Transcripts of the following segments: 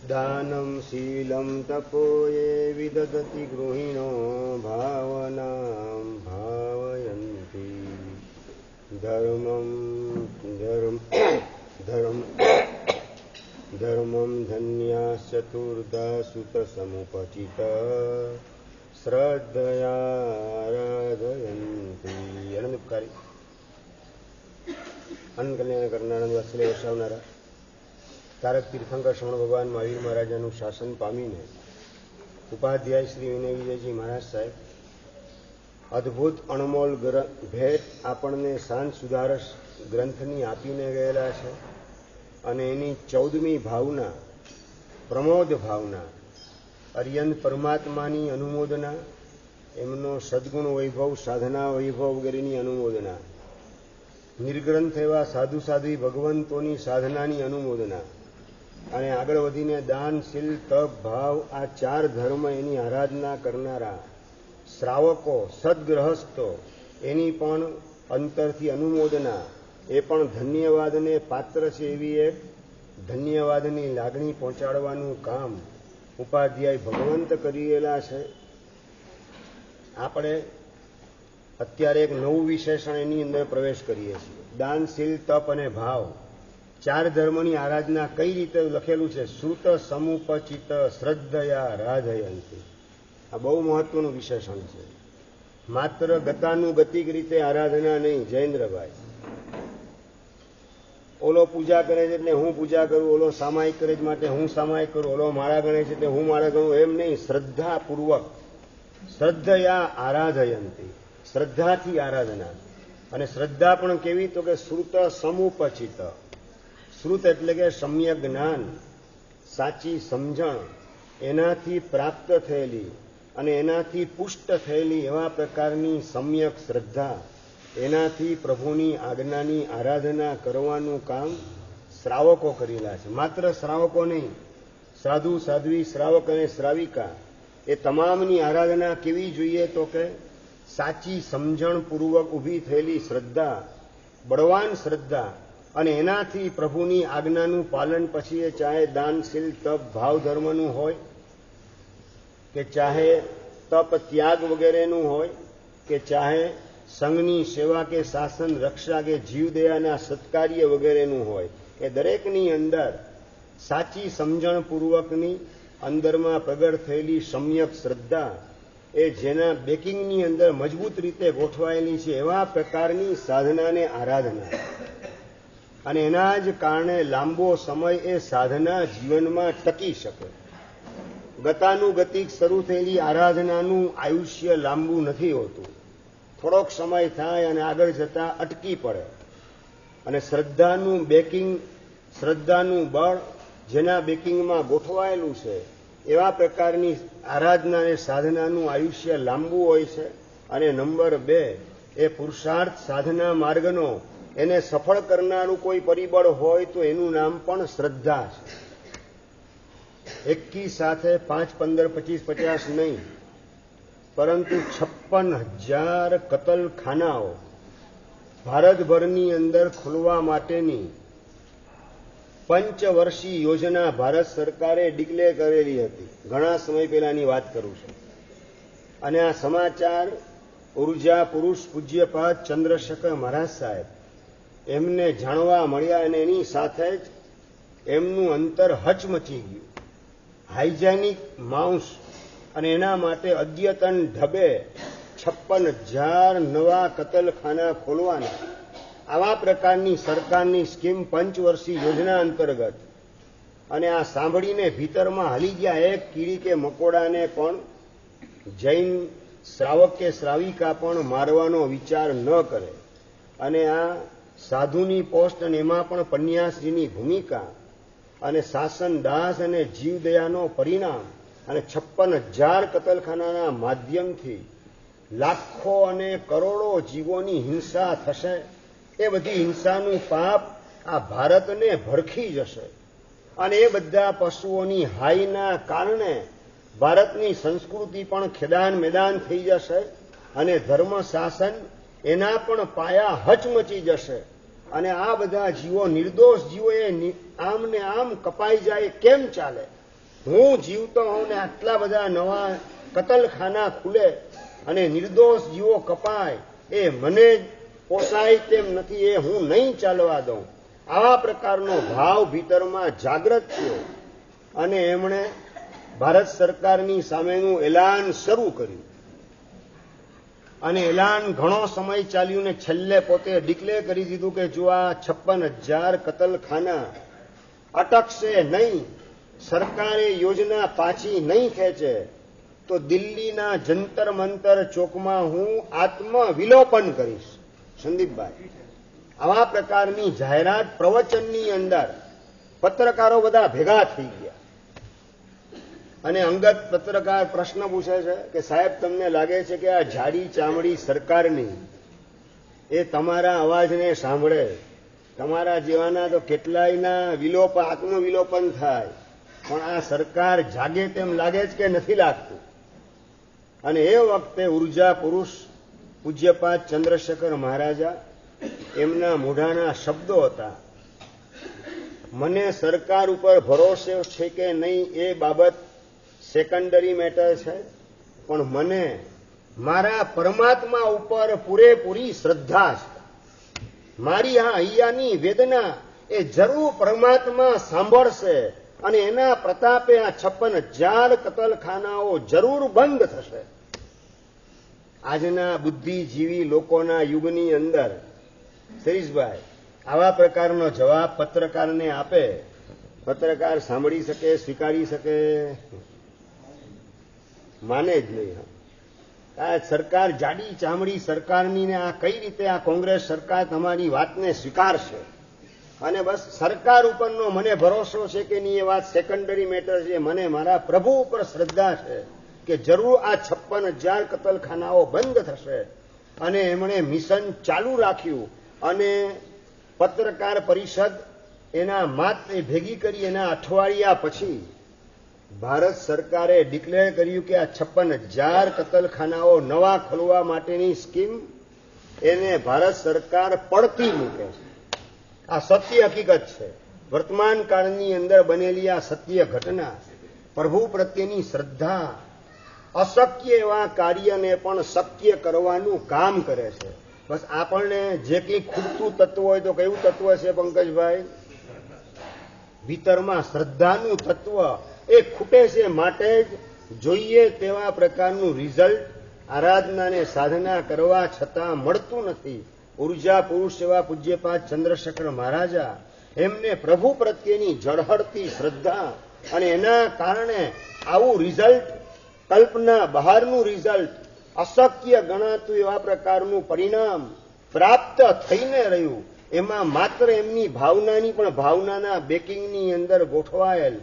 દાનમ શીલમ તપો યે વિદધતિ ગૃહિણો ભાવનામ ભાવયંતી ધર્મમ ધન્યાચતુર્ધા સુત સમુપચિત શ્રદ્ધયારાધયંતી. અનંતકારી અનંત કલ્યાણ કરનાર વાત્સલ્ય વસાવનારા તારક તીર્થંકર શ્રવણ ભગવાન મહાવીર મહારાજાનું શાસન પામીને ઉપાધ્યાય શ્રી વિનય વિજયજી મહારાજ સાહેબ અદ્ભુત અણમોલ ભેટ આપણને શાંત સુધારસ ગ્રંથની આપીને ગયેલા છે. અને એની 14મી ભાવના પ્રમોદ ભાવના, અર્યંત પરમાત્માની અનુમોદના, એમનો સદગુણ વૈભવ, સાધના વૈભવ વગેરેની અનુમોદના, નિર્ગ્રંથ એવા સાધુ સાધ્વી ભગવંતોની સાધનાની અનુમોદના, અને આગળ વધીને દાન, શીલ, તપ, ભાવ આ 4 ધર્મ એની આરાધના કરનારા શ્રાવકો, સદગ્રહસ્થો એની પણ અંતરથી અનુમોદના, એ પણ ધન્યવાદને પાત્ર છે. એવી એક ધન્યવાદની લાગણી પહોંચાડવાનું કામ ઉપાધ્યાય ભગવંત કરેલા છે. આપણે અત્યારે એક નવું વિશેષણ એની અંદર પ્રવેશ કરીએ છીએ. દાન, શીલ, તપ અને ભાવ 4 ધર્મની આરાધના કઈ રીતે લખેલું છે? શ્રુત સમુપચિત શ્રદ્ધયા રાધયંતી. આ બહુ મહત્વનું વિશેષણ છે. માત્ર ગતાનુગતિક રીતે આરાધના નહીં. જયેન્દ્રભાઈ, ઓલો પૂજા કરે છે એટલે હું પૂજા કરું, ઓલો સામાયિક કરે છે માટે હું સામાયિક કરું, ઓલો માળા ગણે છે એટલે હું માળા ગણું, એમ નહીં. શ્રદ્ધાપૂર્વક, શ્રદ્ધયા આરાધયંતી, શ્રદ્ધાથી આરાધના. અને શ્રદ્ધા પણ કેવી? તો કે શ્રુત સમુપચિત. શ્રુત એટલે કે સમ્યક જ્ઞાન, સાચી સમજણ, એનાથી પ્રાપ્ત થયેલી અને એનાથી પુષ્ટ થયેલી એવા પ્રકારની સમ્યક શ્રદ્ધા, એનાથી પ્રભુની આજ્ઞાની આરાધના કરવાનું કામ શ્રાવકો કરેલા છે. માત્ર શ્રાવકો નહીં, સાધુ સાધ્વી, શ્રાવક અને શ્રાવિકા એ તમામની આરાધના કેવી જોઈએ? તો કે સાચી સમજણપૂર્વક ઊભી થયેલી શ્રદ્ધા, બળવાન શ્રદ્ધા, અને એનાથી પ્રભુની આજ્ઞાનું પાલન. પછી એ ચાહે દાન, શીલ, તપ, ભાવ ધર્મનું હોય, કે ચાહે તપ ત્યાગ વગેરેનું હોય, કે ચાહે સંઘની સેવા કે શાસન રક્ષા કે જીવદયાના સત્કાર્ય વગેરેનું હોય, એ દરેકની અંદર સાચી સમજણપૂર્વકની અંદરમાં પ્રગટ થયેલી સમ્યક શ્રદ્ધા, એ જેના બેકિંગની અંદર મજબૂત રીતે ગોઠવાયેલી છે એવા પ્રકારની સાધનાને આરાધના. અને એના જ કારણે લાંબો સમય એ સાધના જીવનમાં ટકી શકે. ગતાનુગતિક શરૂ થયેલી આરાધનાનું આયુષ્ય લાંબુ નથી હોતું. થોડોક સમય થાય અને આગળ જતા અટકી પડે. અને શ્રદ્ધાનું બેકિંગ, શ્રદ્ધાનું બળ જેના બેકિંગમાં ગોઠવાયેલું છે એવા પ્રકારની આરાધના અને સાધનાનું આયુષ્ય લાંબુ હોય છે. અને નંબર 2, એ પુરુષાર્થ સાધના માર્ગનો એને સફળ કરનારું કોઈ પરિબળ હોય તો એનું નામ પણ શ્રદ્ધા છે. એકી સાથે 5, 15, 25, 50 નહીં, પરંતુ 56,000 કતલખાનાઓ ભારતભરની અંદર ખોલવા માટેની પંચવર્ષીય યોજના ભારત સરકારે ડિક્લેર કરેલી હતી. ઘણા સમય પહેલાની વાત કરું છું. અને આ સમાચાર ઉર્જા પુરુષ પૂજ્યપાદ ચંદ્રશેખર મહારાજ સાહેબ એમને જાણવા મળ્યા. અને એની સાથે જ એમનું અંતર હચમચી ગયું. હાઇજેનિક માઉસ અને એના માટે અદ્યતન ઢબે 56,000 નવા કતલખાના ખોલવાના, આવા પ્રકારની સરકારની સ્કીમ પંચવર્ષીય યોજના અંતર્ગત. અને આ સાંભળીને ભીતરમાં હાલી ગયા એક કીડી કે મકોડાને પણ જૈન શ્રાવક કે શ્રાવિકા પણ મારવાનો વિચાર ન કરે. અને આ સાધુની પોસ્ટ અને એમાં પણ પન્યાસજીની ભૂમિકા અને શાસન દાસ અને જીવદયાનો પરિણામ અને 56,000 કતલખાનાના માધ્યમથી લાખો અને કરોડો જીવોની હિંસા થશે. એ બધી હિંસાનું પાપ આ ભારતને ભરખી જશે. અને એ બધા પશુઓની હાઈના કારણે ભારતની સંસ્કૃતિ પણ ખેદાન મેદાન થઈ જશે. અને ધર્મ શાસન એના પણ પાયા હચમચી જશે. અને આ બધા જીવો, નિર્દોષ જીવો, એ આમ ને આમ કપાઈ જાય કેમ ચાલે? હું જીવતો હોઉં ને આટલા બધા નવા કતલખાના ખુલે અને નિર્દોષ જીવો કપાય, એ મને પોસાય તેમ નથી, એ હું નહીં ચાલવા દઉં. આવા પ્રકારનો ભાવ ભીતરમાં જાગૃત થયો અને એમણે ભારત સરકારની સામેનું એલાન શરૂ કર્યું. અને એલાન ઘણો સમય ચાલ્યું ને છેલ્લે પોતે ડિક્લેર કરી દીધું કે જો આ 56,000 કતલખાના અટકશે નહીં, સરકારે યોજના પાછી નહીં ખેંચે, તો દિલ્હીના જંતર મંતર ચોકમાં હું આત્મવિલોપન કરીશ. સંદીપભાઈ, આવા પ્રકારની જાહેરાત પ્રવચનની અંદર પત્રકારો બધા ભેગા થઈ ગયા અને અંગત પત્રકાર પ્રશ્ન પૂછે છે કે સાહેબ, તમને લાગે છે કે આ જાડી ચામડી સરકારની એ તમારા અવાજને સાંભળે? તમારા જેવાના તો કેટલાયના આત્મવિલોપન થાય, પણ આ સરકાર જાગે તેમ લાગે છે કે નથી લાગતું? અને એ વખતે ઉર્જા પુરુષ પૂજ્યપાદ ચંદ્રશેખર મહારાજા, એમના મોઢાના શબ્દો હતા, મને સરકાર ઉપર ભરોસો છે કે નહીં એ બાબત સેકન્ડરી મેટર છે, પણ મને મારા પરમાત્મા ઉપર પૂરેપૂરી શ્રદ્ધા છે. મારી આ હૈયાની વેદના એ જરૂર પરમાત્મા સાંભળશે અને એના પ્રતાપે આ 56,000 કતલખાનાઓ જરૂર બંધ થશે. આજના બુદ્ધિજીવી લોકોના યુગની અંદર શિરીષભાઈ આવા પ્રકારનો જવાબ પત્રકારને આપે, પત્રકાર સાંભળી શકે, સ્વીકારી શકે? માને જ નહીં. આ સરકાર જાડી ચામડી સરકારની ને આ કઈ રીતે આ કોંગ્રેસ સરકાર તમારી વાતને સ્વીકારશે? અને બસ સરકાર ઉપરનો મને ભરોસો છે કે નહીં એ વાત સેકન્ડરી મેટર છે. મને મારા પ્રભુ ઉપર શ્રદ્ધા છે કે જરૂર આ 56,000 કતલખાનાઓ બંધ થશે. અને એમણે મિશન ચાલુ રાખ્યું અને પત્રકાર પરિષદ એના માત્ર ભેગી કરી એના અઠવાડિયા પછી ભારત સરકારે ડિક્લેર કર્યું કે આ 56,000 કતલખાનાઓ નવા ખોલવા માટેની સ્કીમ એને ભારત સરકાર પડતી મૂકે છે. આ સત્ય હકીકત છે. વર્તમાન કાળની અંદર બનેલી આ સત્ય ઘટના પ્રભુ પ્રત્યેની શ્રદ્ધા અશક્ય એવા કાર્યને પણ શક્ય કરવાનું કામ કરે છે. બસ આપણને જે કંઈ ખૂટતું તત્વ હોય તો કયું તત્વ છે પંકજભાઈ? ભીતરમાં શ્રદ્ધાનું તત્વ એ ખૂટે છે. માટે જ જોઈએ તેવા પ્રકારનું રિઝલ્ટ આરાધનાને સાધના કરવા છતાં મળતું નથી. ઉર્જા પુરુષ એવા પૂજ્યપાદ ચંદ્રશેખર મહારાજા, એમને પ્રભુ પ્રત્યેની ઝળહળતી શ્રદ્ધા અને એના કારણે આવું રિઝલ્ટ, કલ્પના બહારનું રિઝલ્ટ, અશક્ય ગણાતું એવા પ્રકારનું પરિણામ પ્રાપ્ત થઈને રહ્યું. એમાં માત્ર એમની ભાવનાની પણ ભાવનાના બેકિંગની અંદર ગોઠવાયેલ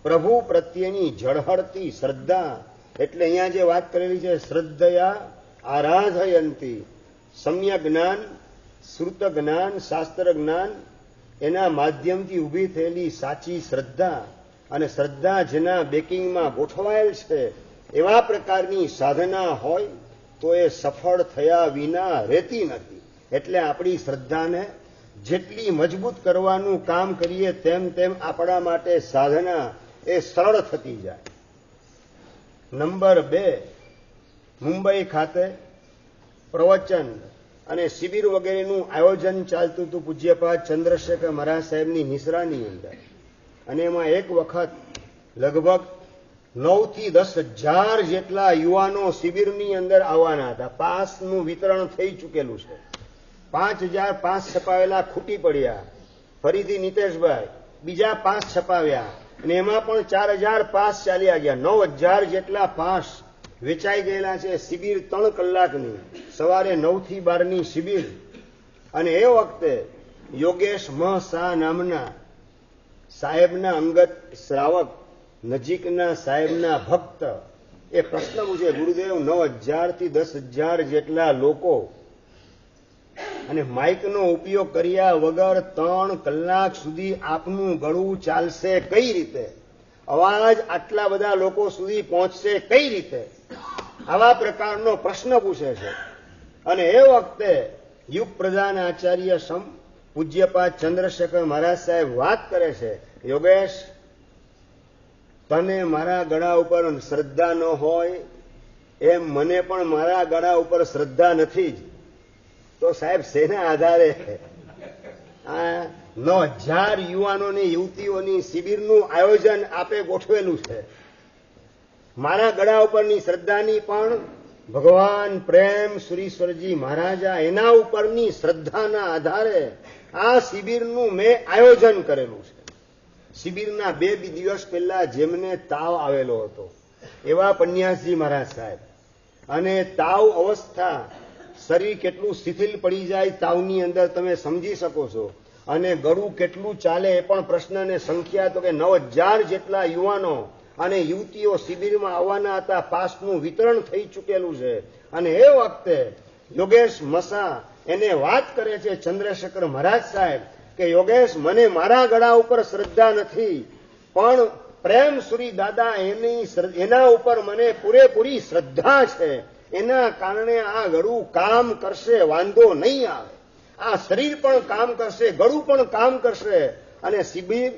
પ્રભુ પ્રત્યેની ઝળહળતી શ્રદ્ધા. એટલે અહીંયા જે વાત કરેલી છે, શ્રદ્ધયા આરાધયંતી, સમ્ય જ્ઞાન, શ્રુત જ્ઞાન, શાસ્ત્ર જ્ઞાન, એના માધ્યમથી ઊભી થયેલી સાચી શ્રદ્ધા. અને શ્રદ્ધા જેના બેકિંગમાં ગોઠવાયેલ છે એવા પ્રકારની સાધના હોય તો એ સફળ થયા વિના રહેતી નથી. એટલે આપણી શ્રદ્ધાને જેટલી મજબૂત કરવાનું કામ કરીએ તેમ તેમ આપણા માટે સાધના એ સરળ થતી જાય. નંબર 2, મુંબઈ ખાતે પ્રવચન અને શિબિર વગેરેનું આયોજન ચાલતું હતું પૂજ્યપાદ ચંદ્રશેખર મહારાજ સાહેબની નિસરાની અંદર. અને એમાં એક વખત લગભગ 9 થી 10,000 જેટલા યુવાનો શિબિરની અંદર આવવાના હતા. પાસનું વિતરણ થઈ ચૂકેલું છે. 5,000 પાસ છપાવેલા ખૂટી પડ્યા. ફરીથી નીતેશભાઈ બીજા પાસ છપાવ્યા અને એમાં પણ 4,000 પાસ ચાલ્યા ગયા. 9,000 જેટલા પાસ વેચાઈ ગયેલા છે. શિબિર 3 કલાકની, સવારે 9 થી 12ની શિબિર. અને એ વખતે યોગેશ શાહ નામના સાહેબના અંગત શ્રાવક, નજીકના સાહેબના ભક્ત, એ પ્રશ્ન પૂછે, ગુરુદેવ 9,000 થી 10,000 જેટલા લોકો અને માઇકનો ઉપયોગ કર્યા વગર 3 કલાક સુધી આપનું ગળું ચાલશે કઈ રીતે? અવાજ આટલા બધા લોકો સુધી પહોંચશે કઈ રીતે? આવા પ્રકારનો પ્રશ્ન પૂછે છે. અને એ વખતે યુગ પ્રધાન આચાર્ય સમ પૂજ્યપાદ ચંદ્રશેખર મહારાજ સાહેબ વાત કરે છે, યોગેશ, તને મારા ગળા ઉપર શ્રદ્ધા ન હોય એમ મને પણ મારા ગળા ઉપર શ્રદ્ધા નથી જ. તો સાહેબ શેના આધારે આ 9,000 યુવાનોની યુવતીઓની શિબિરનું આયોજન આપે ગોઠવેલું છે? મારા ગળા ઉપરની શ્રદ્ધાની પણ ભગવાન પ્રેમ સુરીશ્વરજી મહારાજા એના ઉપરની શ્રદ્ધાના આધારે આ શિબિરનું મેં આયોજન કરેલું છે. શિબિરના 2 દિવસ પહેલા જેમને તાવ આવેલો હતો એવા પન્યાસજી મહારાજ સાહેબ, અને તાવ અવસ્થા, શરીર કેટલું શિથિલ પડી જાય તાવની અંદર તમે સમજી શકો છો, અને ગળું કેટલું ચાલે એ પણ પ્રશ્નને સંખ્યા તો કે 9,000 જેટલા યુવાનો અને યુવતીઓ શિબિરમાં આવવાના હતા. પાસનું વિતરણ થઈ ચૂકેલું છે. અને એ વખતે યોગેશ મસા એને વાત કરે છે ચંદ્રશેખર મહારાજ સાહેબ કે યોગેશ, મને મારા ગળા ઉપર શ્રદ્ધા નથી, પણ પ્રેમ સુરી દાદા એના ઉપર મને પૂરેપૂરી શ્રદ્ધા છે. એના કારણે આ ગળું કામ કરશે, વાંધો નહીં આવે. આ શરીર પણ કામ કરશે, ગળું પણ કામ કરશે. અને શિબિર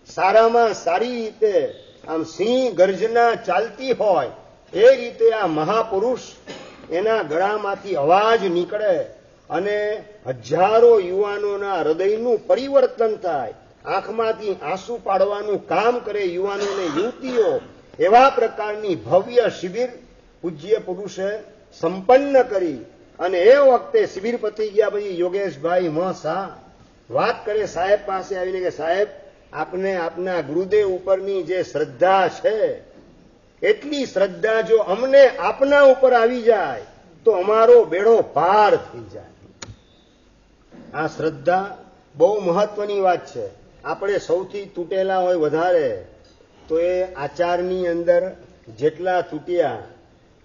સારામાં સારી રીતે આમ સિંહ ગર્જના ચાલતી હોય એ રીતે આ મહાપુરુષ એના ગળામાંથી અવાજ નીકળે અને હજારો યુવાનોના હૃદયનું પરિવર્તન થાય, આંખમાંથી આંસુ પાડવાનું કામ કરે યુવાનોને યુવતીઓ. એવા પ્રકારની ભવ્ય શિબિર પૂજ્ય પુરુષે સંપન્ન કરી. અને એ વખતે શિબિર પતી ગયા પછી યોગેશભાઈ શાહ વાત કરે સાહેબ પાસે આવીને કે સાહેબ, આપને આપના ગુરુદેવ ઉપરની જે શ્રદ્ધા છે એટલી શ્રદ્ધા જો અમને આપના ઉપર આવી જાય તો અમારો બેડો પાર થઈ જાય. આ શ્રદ્ધા બહુ મહત્વની વાત છે. આપણે સૌથી તૂટેલા હોય વધારે તો એ આચારની અંદર જેટલા તૂટ્યા,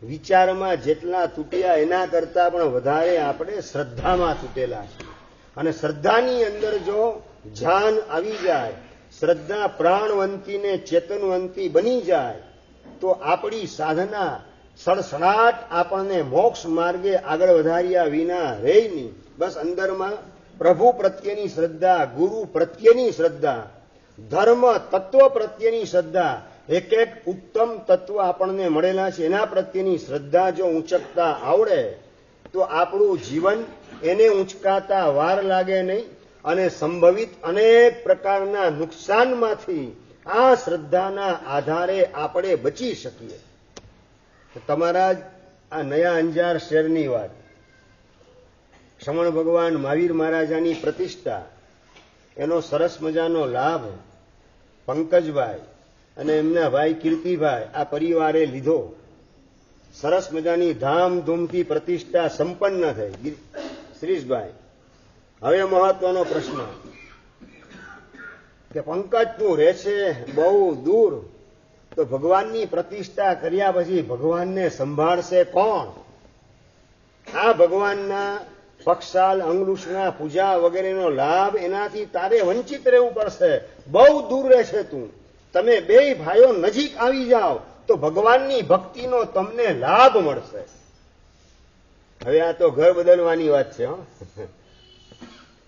વિચારમાં જેટલા તૂટ્યા એના કરતા પણ વધારે આપણે શ્રદ્ધામાં તૂટેલા છે. અને શ્રદ્ધાની અંદર જો ધ્યાન આવી જાય, શ્રદ્ધા પ્રાણવંતી ને ચેતનવંતી બની જાય તો આપણી સાધના સડસડાટ આપણને મોક્ષ માર્ગે આગળ વધાર્યા વિના રહે નહીં. બસ અંદરમાં પ્રભુ પ્રત્યેની શ્રદ્ધા, ગુરુ પ્રત્યેની શ્રદ્ધા, ધર્મ તત્વ પ્રત્યેની શ્રદ્ધા, એક એક ઉત્તમ તત્વ આપણને મળેલા છે એના પ્રત્યેની શ્રદ્ધા જો ઊંચકતા આવડે તો આપણું જીવન એને ઊંચકાતા વાર લાગે નહીં અને સંભવિત અનેક પ્રકારના નુકસાનમાંથી આ શ્રદ્ધાના આધારે આપણે બચી શકીએ. તમારા આ નયા અંજાર શહેરની વાત, શ્રમણ ભગવાન મહાવીર મહારાજાની પ્રતિષ્ઠા, એનો સરસ મજાનો લાભ પંકજભાઈ અને એમના ભાઈ કીર્તિભાઈ આ પરિવારે લીધો. સરસ મજાની ધામધૂમથી પ્રતિષ્ઠા સંપન્ન થઈ. શ્રીષભાઈ, હવે મહત્વનો પ્રશ્ન કે પંકજ તું રહે છે બહુ દૂર, તો ભગવાનની પ્રતિષ્ઠા કર્યા પછી ભગવાનને સંભાળશે કોણ? આ ભગવાનના પક્ષાલ અંગલુષના પૂજા વગેરેનો લાભ એનાથી તારે વંચિત રહેવું પડશે. બહુ દૂર રહેશે તું. તમે બે ભાઈઓ નજીક આવી જાઓ તો ભગવાનની ભક્તિનો તમને લાભ મળશે. હવે આ તો ઘર બદલવાની વાત છે.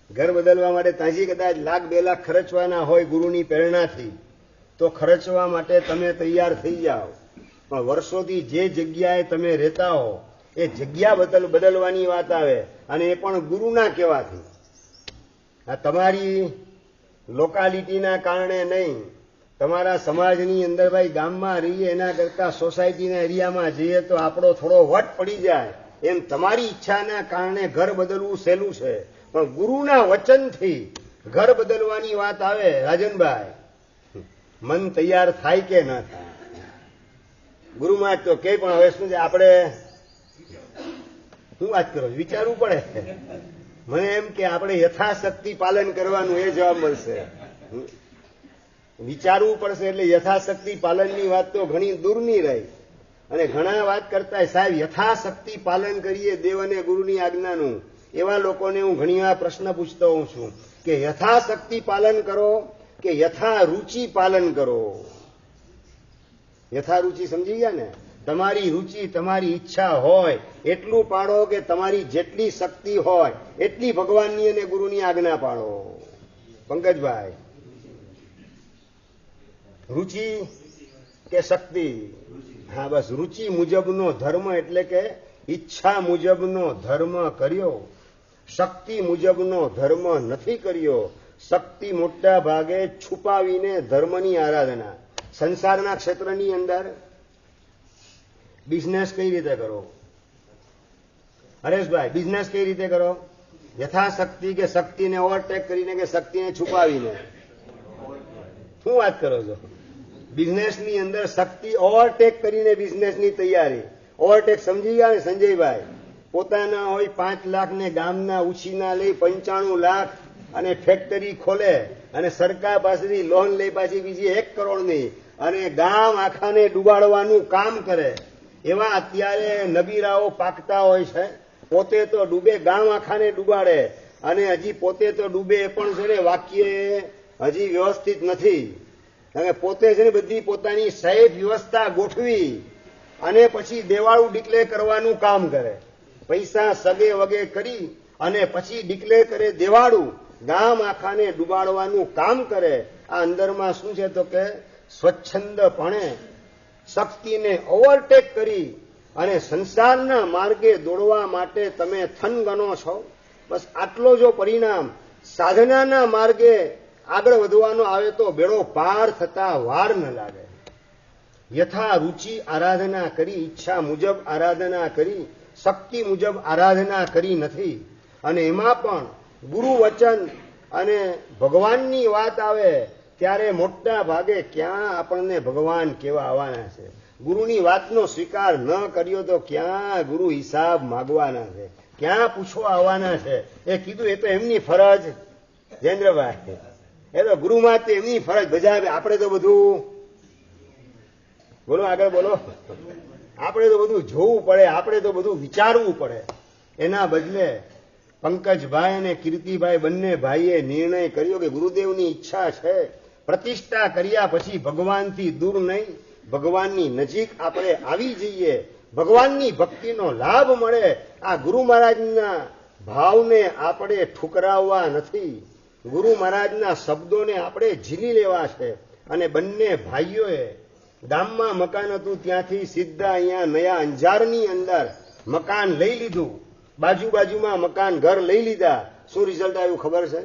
ઘર બદલવા માટે તાજી કદાચ $1,00,000-2 લાખ ખર્ચવાના હોય ગુરુની પ્રેરણાથી, તો ખર્ચવા માટે તમે તૈયાર થઈ જાઓ. પણ વર્ષોથી જે જગ્યાએ તમે રહેતા હો એ જગ્યા બદલવાની વાત આવે, અને એ પણ ગુરુના કહેવાથી. આ તમારી લોકાલિટીના કારણે નહીં, તમારા સમાજની અંદર ભાઈ ગામમાં રહીએ એના કરતા સોસાયટીના એરિયામાં જઈએ તો આપણો થોડો વટ પડી જાય. એમ તમારી ઈચ્છાના કારણે ઘર બદલવું સહેલું છે, પણ ગુરુના વચનથી ઘર બદલવાની વાત આવે રાજનભાઈ, મન તૈયાર થાય કે ન થાય? ગુરુમાં તો કે પણ હવે શું છે, આપણે શું વાત કરો, વિચારવું પડે. મને એમ કે આપણે યથાશક્તિ પાલન કરવાનું એ જવાબ મળશે. વિચારવું પડશે એટલે યથાશક્તિ પાલનની વાત તો ઘણી દૂરની રહી. અને ઘણા વાત કરતા સાહેબ યથાશક્તિ પાલન કરીએ દેવ અને ગુરુની આજ્ઞાનું. એવા લોકોને હું ઘણીવાર પ્રશ્ન પૂછતો હોઉં છું કે યથાશક્તિ પાલન કરો કે યથારુચિ પાલન કરો? યથારુચિ સમજી ગયા ને? તમારી રુચિ, તમારી ઈચ્છા હોય એટલું પાડો, કે તમારી જેટલી શક્તિ હોય એટલી ભગવાનની અને ગુરુની આજ્ઞા પાડો. પંકજભાઈ, રુચિ કે શક્તિ? હા, બસ રુચિ મુજબનો ધર્મ એટલે કે ઈચ્છા મુજબનો ધર્મ કર્યો, શક્તિ મુજબનો ધર્મ નથી કર્યો. શક્તિ મોટા ભાગે છુપાવીને ધર્મની આરાધના. સંસારના ક્ષેત્રની અંદર બિઝનેસ કઈ રીતે કરો? હરેશભાઈ, બિઝનેસ કઈ રીતે કરો? યથાશક્તિ કે શક્તિને ઓવરટેક કરીને કે શક્તિને છુપાવીને? શું વાત કરો છો? બિઝનેસની અંદર શક્તિ ઓવરટેક કરીને બિઝનેસની તૈયારી. ઓવરટેક સમજી ગયા ને સંજયભાઈ? પોતાના હોય 5 લાખ ને ગામના ઉછીના લઈ 95 લાખ અને ફેક્ટરી ખોલે અને સરકાર પાસેથી લોન લઈ પાછી બીજી 1 કરોડની અને ગામ આખાને ડૂબાડવાનું કામ કરે. એવા અત્યારે નબીરાઓ પાકતા હોય છે. પોતે તો ડૂબે, ગામ આખાને ડૂબાડે અને હજી પોતે તો ડૂબે એ પણ છે ને વાક્ય હજી વ્યવસ્થિત નથી. અને પોતે છે ને બધી પોતાની સહેજ વ્યવસ્થા ગોઠવી અને પછી દેવાળું ડિક્લેર કરવાનું કામ કરે. પૈસા સગે વગે કરી અને પછી ડિક્લેર કરે દેવાળું, ગામ આખાને ડૂબાડવાનું કામ કરે. આ અંદરમાં શું છે તો કે સ્વચ્છંદપણે શક્તિને ઓવરટેક કરી અને સંસારના માર્ગે દોડવા માટે તમે થનગનો છો. બસ આટલો જો પરિણામ સાધનાના માર્ગે આગળ વધવાનો આવે તો બેડો પાર થતા વાર ન લાગે. યથા રુચિ આરાધના કરી, ઈચ્છા મુજબ આરાધના કરી, શક્તિ મુજબ આરાધના કરી નથી. અને એમાં પણ ગુરુ વચન અને ભગવાનની વાત આવે ત્યારે મોટા ભાગે ક્યાં આપણને ભગવાન કેવા આવવાના છે? ગુરુની વાતનો સ્વીકાર ન કર્યો તો ક્યાં ગુરુ હિસાબ માગવાના છે? ક્યાં પૂછવા આવવાના છે? એ કીધું એ તો એમની ફરજ. જયેન્દ્રભાઈ, એ તો ગુરુમાં તો એમની ફરજ બજાવે. આપણે તો બધું બોલો, આગળ બોલો. આપણે તો બધું જોવું પડે, આપણે તો બધું વિચારવું પડે. એના બદલે પંકજભાઈ અને કીર્તિભાઈ બંને ભાઈએ નિર્ણય કર્યો કે ગુરુદેવની ઈચ્છા છે પ્રતિષ્ઠા કર્યા પછી ભગવાનથી દૂર નહીં, ભગવાનની નજીક આપણે આવી જઈએ, ભગવાનની ભક્તિનો લાભ મળે. આ ગુરુ મહારાજના ભાવને આપણે ઠુકરાવવા નથી, ગુરુ મહારાજના શબ્દોને આપણે ઝીલી લેવા છે. અને બંને ભાઈઓએ ગામમાં મકાન હતું ત્યાંથી સીધા અહીંયા નયા અંજારની અંદર મકાન લઈ લીધું. બાજુમાં મકાન ઘર લઈ લીધા. શું રિઝલ્ટ આવ્યું ખબર છે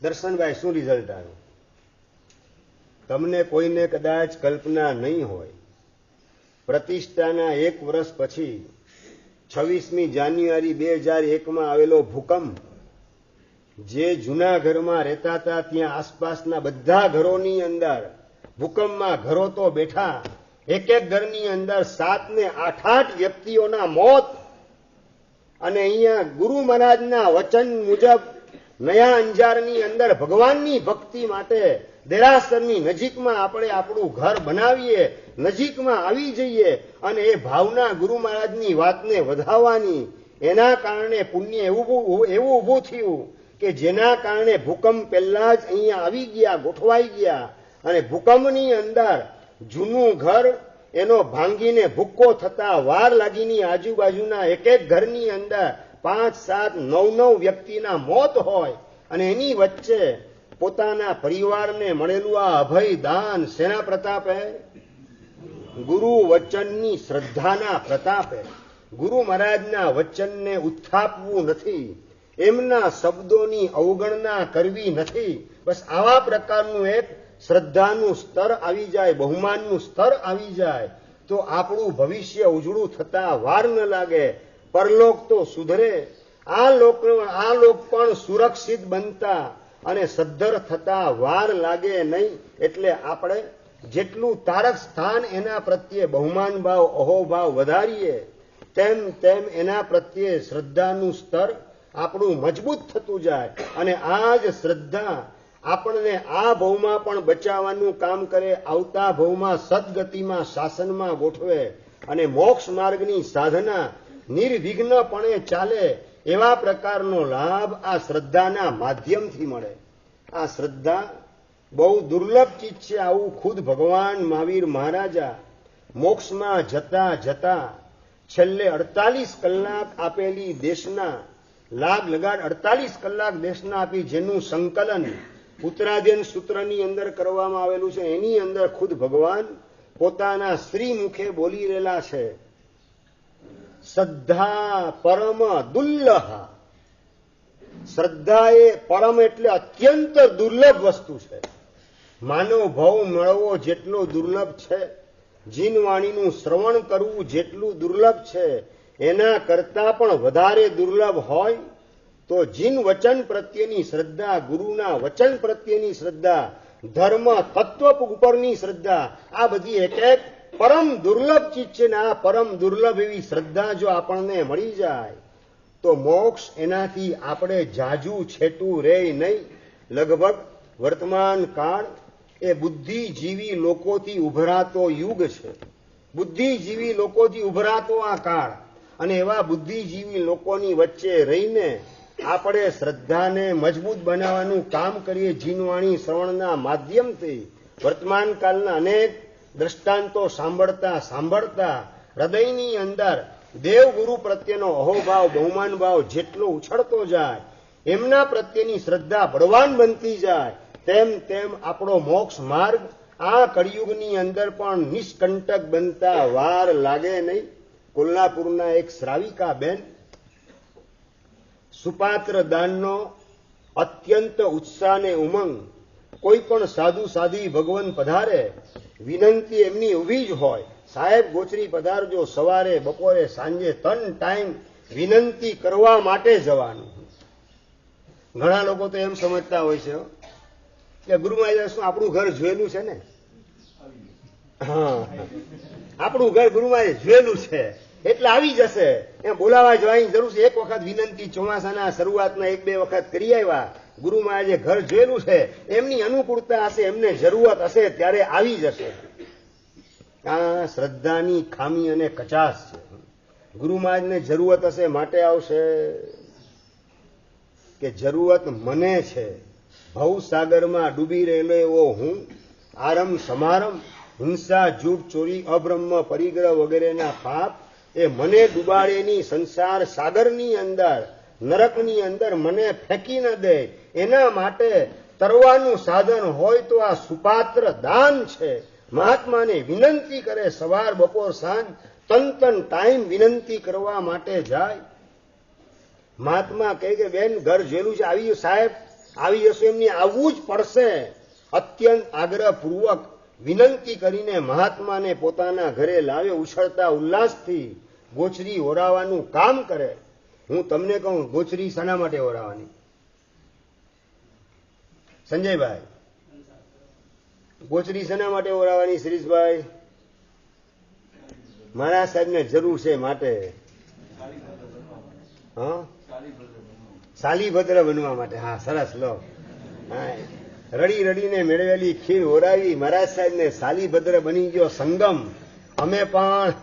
દર્શનભાઈ? શું રિઝલ્ટ આવ્યું? તમને કોઈને કદાચ કલ્પના નહીં હોય, પ્રતિષ્ઠાના 1 વર્ષ પછી 26મી જાન્યુઆરી 2001માં આવેલો ભૂકંપ, જે જૂના ઘરમાં રહેતા હતા ત્યાં આસપાસના બધા ઘરોની અંદર ભૂકંપમાં ઘરો તો બેઠા, એક ઘરની અંદર 7 ને 8 વ્યક્તિઓના મોત. અને અહીંયા ગુરુ મહારાજના વચન મુજબ નયા અંજારની અંદર ભગવાનની ભક્તિ માટે દેરાસરની નજીકમાં આપણે આપણું ઘર બનાવીએ, નજીકમાં આવી જઈએ અને એ ભાવના ગુરુ મહારાજની વાતને વધાવવાની. એના કારણે પુણ્ય એવું ઊભું થયું કે જેના કારણે ભૂકંપ પહેલા જ અહીંયા આવી ગયા, ગોઠવાઈ ગયા. અને ભૂકંપની અંદર જૂનું ઘર એનો ભાંગીને ભૂક્કો થતા વાર લાગીની આજુબાજુના એક ઘરની અંદર 5, 7, 9 વ્યક્તિના મોત હોય. અને એની વચ્ચે પોતાના પરિવારને મળેલું આ અભય દાન શેના પ્રતાપે? ગુરુ વચનની શ્રદ્ધાના પ્રતાપે. ગુરુ મહારાજના વચનને ઉત્થાપવું નથી, એમના શબ્દોની અવગણના કરવી નથી. બસ આવા પ્રકારનું એક શ્રદ્ધાનું સ્તર આવી જાય, બહુમાનનું સ્તર આવી જાય તો આપણું ભવિષ્ય ઉજળું થતા વાર ન લાગે. પરલોક તો સુધરે, આ લોક પણ સુરક્ષિત બનતા અને સદ્ધર થતા વાર લાગે નહીં. એટલે આપણે જેટલું તારક સ્થાન એના પ્રત્યે બહુમાન ભાવ, અહોભાવ વધારીએ તેમ એના પ્રત્યે શ્રદ્ધાનું સ્તર આપણું મજબૂત થતું જાય. અને આ જ શ્રદ્ધા આપણને આ ભવમાં પણ બચાવવાનું કામ કરે, આવતા ભવમાં સદગતિમાં શાસનમાં ગોઠવે અને મોક્ષ માર્ગની સાધના નિર્વિઘ્નપણે ચાલે. એવા પ્રકારનો લાભ આ શ્રદ્ધાના માધ્યમથી મળે. આ શ્રદ્ધા બહુ દુર્લભ ચીજ છે. આવું ખુદ ભગવાન મહાવીર મહારાજા મોક્ષમાં જતા જતા છેલ્લે 48 કલાક આપેલી દેશના લાગ લગાડ 48 કલાક દેશના આપી, જેનું સંકલન ઉત્તરાધ્યન સૂત્રની અંદર કરવામાં આવેલું છે. એની અંદર ખુદ ભગવાન પોતાના શ્રી મુખે બોલી રહેલા છે, શ્રદ્ધા પરમ દુર્લભ. શ્રદ્ધા એ પરમ એટલે અત્યંત દુર્લભ વસ્તુ છે. માનવ ભાવ મળવો જેટલો દુર્લભ છે, જીનવાણીનું શ્રવણ કરવું જેટલું દુર્લભ છે, એના કરતા પણ વધારે દુર્લભ હોય તો જીન વચન પ્રત્યેની શ્રદ્ધા, ગુરુના વચન પ્રત્યેની શ્રદ્ધા, ધર્મ તત્વ ઉપરની શ્રદ્ધા, આ બધી એક એક પરમ દુર્લભ ચીજ છે. ને આ પરમ દુર્લભ એવી શ્રદ્ધા જો આપણને મળી જાય તો મોક્ષ એનાથી આપણે જાજુ છેટું રહે નહીં. લગભગ વર્તમાન કાળ એ બુદ્ધિજીવી લોકોથી ઉભરાતો યુગ છે. બુદ્ધિજીવી લોકોથી ઉભરાતો આ કાળ, અને એવા બુદ્ધિજીવી લોકોની વચ્ચે રહીને આપણે શ્રદ્ધાને મજબૂત બનાવવાનું કામ કરીએ. જીનવાણી શ્રવણના માધ્યમથી વર્તમાન કાળના અનેક દ્રષ્ટાંતો સાંભળતા સાંભળતા હૃદયની અંદર દેવગુરુ પ્રત્યેનો અહોભાવ, બહુમાન ભાવ જેટલો ઉછળતો જાય, એમના પ્રત્યેની શ્રદ્ધા બળવાન બનતી જાય, તેમ તેમ આપણો મોક્ષ માર્ગ આ કળિયુગની અંદર પણ નિષ્કંટક બનતા વાર લાગે નહીં. કોલ્હાપુરના એક શ્રાવિકા બેન સુપાત્ર દાનનો અત્યંત ઉત્સાહ ને ઉમંગ. કોઈ પણ સાધુ સાધી ભગવાન પધારે, વિનંતી એમની ઊભી જ હોય, સાહેબ ગોચરી પધારજો. સવારે, બપોરે, સાંજે 3 ટાઈમ વિનંતી કરવા માટે જવાનું. ઘણા લોકો તો એમ સમજતા હોય છે કે ગુરુ મહારાજ શું આપણું ઘર જોયેલું છે ને, હા, આપણું ઘર ગુરુ મહારાજ જોયેલું છે એટલે આવી જશે, એમ બોલાવા જવાની જરૂર છે. એક વખત વિનંતી ચોમાસાના શરૂઆતના 1-2 વખત કરી આવ્યા, ગુરુ મહારાજે ઘર જોયેલું છે, એમની અનુકૂળતા હશે, એમને જરૂરત હશે ત્યારે આવી જશે. આ શ્રદ્ધાની ખામી અને કચાશ છે. ગુરુ મહારાજને જરૂરત હશે માટે આવશે કે જરૂરત મને છે, ભવસાગરમાં ડૂબી રહેલો એવો હું, આરંભ સમારંભ, હિંસા, જૂઠ, ચોરી, અબ્રહ્મ, પરિગ્રહ વગેરેના પાપ એ મને ડૂબાડેની સંસાર સાગરની અંદર, નરકની અંદર મને ફેંકી ન દે, એના માટે તરવાનું સાધન હોય તો આ સુપાત્ર દાન છે. મહાત્માને વિનંતી કરે, સવાર, બપોર, સાંજ 3 ટાઈમ વિનંતી કરવા માટે જાય. મહાત્મા કહે કે બેન ઘર જોયેલું છે, આવી સાહેબ આવી જશો, એમની આવવું જ પડશે. અત્યંત આગ્રહપૂર્વક વિનંતી કરીને મહાત્માને પોતાના ઘરે લાવે, ઉછળતા ઉલ્લાસથી ગોચરી ઓરાવાનું કામ કરે. હું તમને કહું, ગોચરી શાના માટે ઓરાવાની? સંજયભાઈ, ગોચરી શાના માટે ઓરાવાની? શિરીષભાઈ, મહારાજ સાહેબને જરૂર છે માટે. હા, સાલીભદ્ર બનવા માટે. હા, સરસ. લો, હા, રડી રડીને મેળવેલી ખીર ઓરાવી, મહારાજ સાહેબને સાલીભદ્ર બની ગયો સંગમ. અમે પણ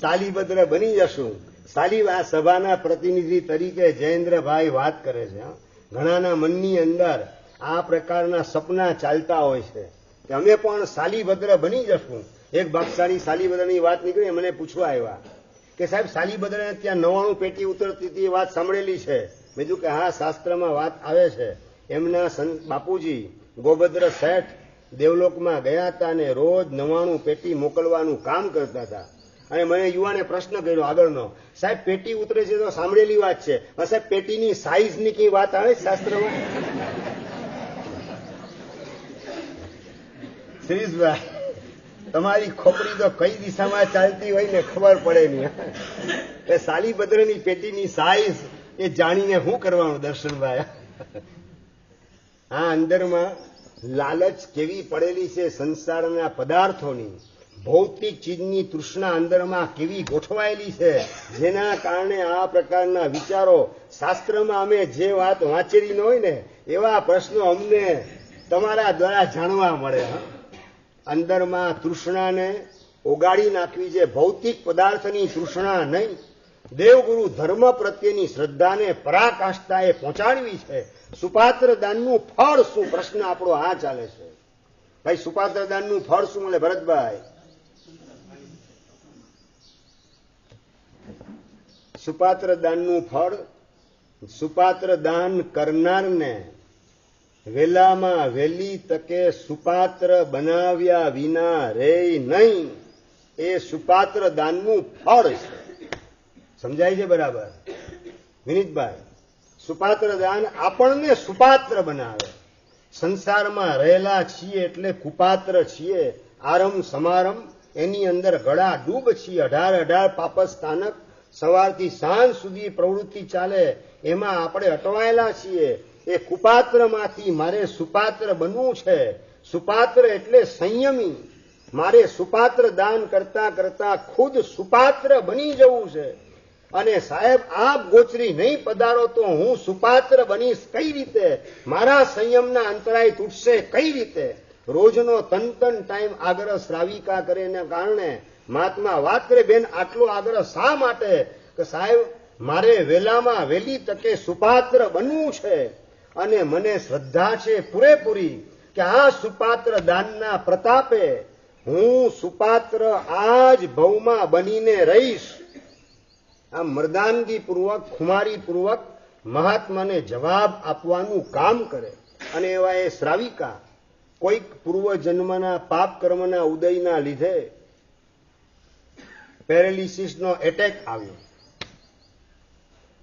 સાલીભદ્ર બની જશું. આ સભાના પ્રતિનિધિ તરીકે જયેન્દ્રભાઈ વાત કરે છે. ઘણાના મનની અંદર આ પ્રકારના સપના ચાલતા હોય છે કે અમે પણ સાલીભદ્ર બની જશું. એક ભાગશાળી સાલીભદ્રની વાત નીકળી, મને પૂછવા આવ્યા કે સાહેબ સાલીભદ્રને ત્યાં 99 પેટી ઉતરતી હતી, વાત સાંભળેલી છે? મેં કીધું કે હા, શાસ્ત્રમાં વાત આવે છે. એમના બાપુજી ગોભદ્ર શેઠ દેવલોકમાં ગયા હતા અને રોજ 99 પેટી મોકલવાનું કામ કરતા હતા. અને મને યુવાને પ્રશ્ન કર્યો આગળનો, સાહેબ પેટી ઉતરે છે તો સાંભળેલી વાત છે, સાહેબ પેટીની સાઈઝની કઈ વાત આવે શાસ્ત્રમાં? શિરીષભાઈ, તમારી ખોપડી તો કઈ દિશામાં ચાલતી હોય ને ખબર પડે નહીં. એ સાલીભદ્રની પેટીની સાઈઝ એ જાણીને શું કરવાનું દર્શનભાઈ? આ અંદરમાં લાલચ કેવી પડેલી છે સંસારના પદાર્થોની, ભૌતિક ચીજની તૃષ્ણા અંદરમાં કેવી ગોઠવાયેલી છે, જેના કારણે આ પ્રકારના વિચારો, શાસ્ત્રમાં અમે જે વાત વાંચેલી ન હોય ને એવા પ્રશ્નો અમને તમારા દ્વારા જાણવા મળે. અંદરમાં તૃષ્ણાને ઓગાળી નાખવી છે, ભૌતિક પદાર્થની તૃષ્ણા નહીં, દેવગુરુ ધર્મ પ્રત્યેની શ્રદ્ધાને પરાકાષ્ઠાએ પહોંચાડવી છે. સુપાત્ર દાનનું ફળ શું? પ્રશ્ન આપણો આ ચાલે છે. ભાઈ, સુપાત્ર દાનનું ફળ શું મળે? ભરતભાઈ, સુપાત્ર દાનનું ફળ, સુપાત્ર દાન કરનારને વેલામાં વેલી તકે સુપાત્ર બનાવ્યા વિના રે નહીં, એ સુપાત્ર દાનનું ફળ છે. સમજાય છે બરાબર વિનીતભાઈ? સુપાત્ર દાન આપણને સુપાત્ર બનાવે. સંસારમાં રહેલા છીએ એટલે કુપાત્ર છીએ. આરંભ સમારંભ એની અંદર ગળા ડૂબ છીએ. 18 પાપસ્થાનક સવારથી સાંજ સુધી પ્રવૃત્તિ ચાલે એમાં આપણે અટવાયેલા છીએ. એ કુપાત્રમાંથી મારે સુપાત્ર બનવું છે. સુપાત્ર એટલે સંયમી. મારે સુપાત્ર દાન કરતા કરતા ખુદ સુપાત્ર બની જવું છે. અને સાહેબ આપ ગોચરી નહીં પધારો તો હું સુપાત્ર બનીશ કઈ રીતે? મારા સંયમના અંતરાય તૂટશે કઈ રીતે? રોજનો તન ટાઈમ આગ્રહ શ્રાવિકા કરે એના કારણે મહાત્મા વાત કરે, બેન આટલો આગ્રહ શા માટે? કે સાહેબ મારે વેલામાં વેલી તકે સુપાત્ર બનવું છે અને મને શ્રદ્ધા છે પૂરેપૂરી કે આ સુપાત્ર દાનના પ્રતાપે હું સુપાત્ર આજ ભવમાં બનીને રહીશ. આ મર્દાનગી પૂર્વક ખુમારી પૂર્વક મહાત્માને જવાબ આપવાનું કામ કરે. અને એવા એ શ્રાવિકા કોઈક પૂર્વજન્મના પાપ કર્મના ઉદયના લીધે પેરેલિસિસનો એટેક આવ્યો,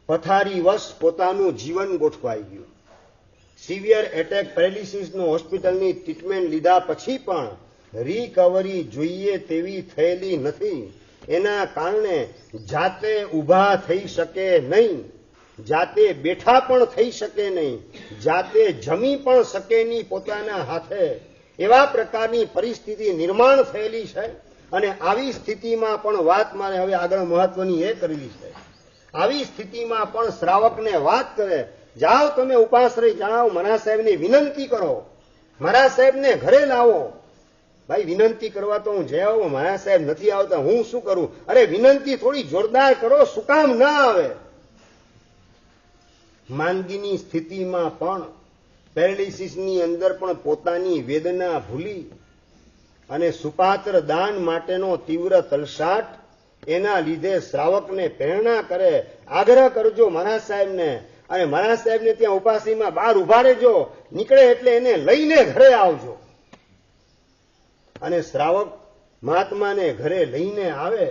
પથારીવશ પોતાનું જીવન ગોઠવાઈ ગયું. સિવિયર એટેક પેરેલિસિસનો હોસ્પિટલની ટ્રીટમેન્ટ લીધા પછી પણ રિકવરી જોઈએ તેવી થયેલી નથી. એના કારણે જાતે ઊભા થઈ શકે નહીં, જાતે બેઠા પણ થઈ શકે નહીં, જાતે જમી પણ શકે નહીં પોતાના હાથે. એવા પ્રકારની પરિસ્થિતિ નિર્માણ થયેલી છે. અને આવી સ્થિતિમાં પણ વાત મારે હવે આગળ મહત્વની એ કરવી છે. આવી સ્થિતિમાં પણ શ્રાવકને વાત કરે, જાઓ તમે ઉપાશ્રય જાઓ, મહારાજ સાહેબને વિનંતી કરો, મહારાજ સાહેબને ઘરે લાવો. ભાઈ વિનંતી કરવા તો હું જઈ આવું, મહારાજ સાહેબ નથી આવતા, હું શું કરું? અરે વિનંતી થોડી જોરદાર કરો, શું કામ ના આવે? માંદગીની સ્થિતિમાં પણ પેરેલિસિસની અંદર પણ પોતાની વેદના ભૂલી અને સુપાત્ર દાન માટેનો તીવ્ર તલસાટ એના લીધે શ્રાવકને પ્રેરણા કરે, આગ્રહ કરજો મહારાજ સાહેબને. અને મહારાજ સાહેબને ત્યાં ઉપાસનીમાં બહાર ઉભા રહેજો, નીકળે એટલે એને લઈને ઘરે આવજો. અને શ્રાવક મહાત્માને ઘરે લઈને આવે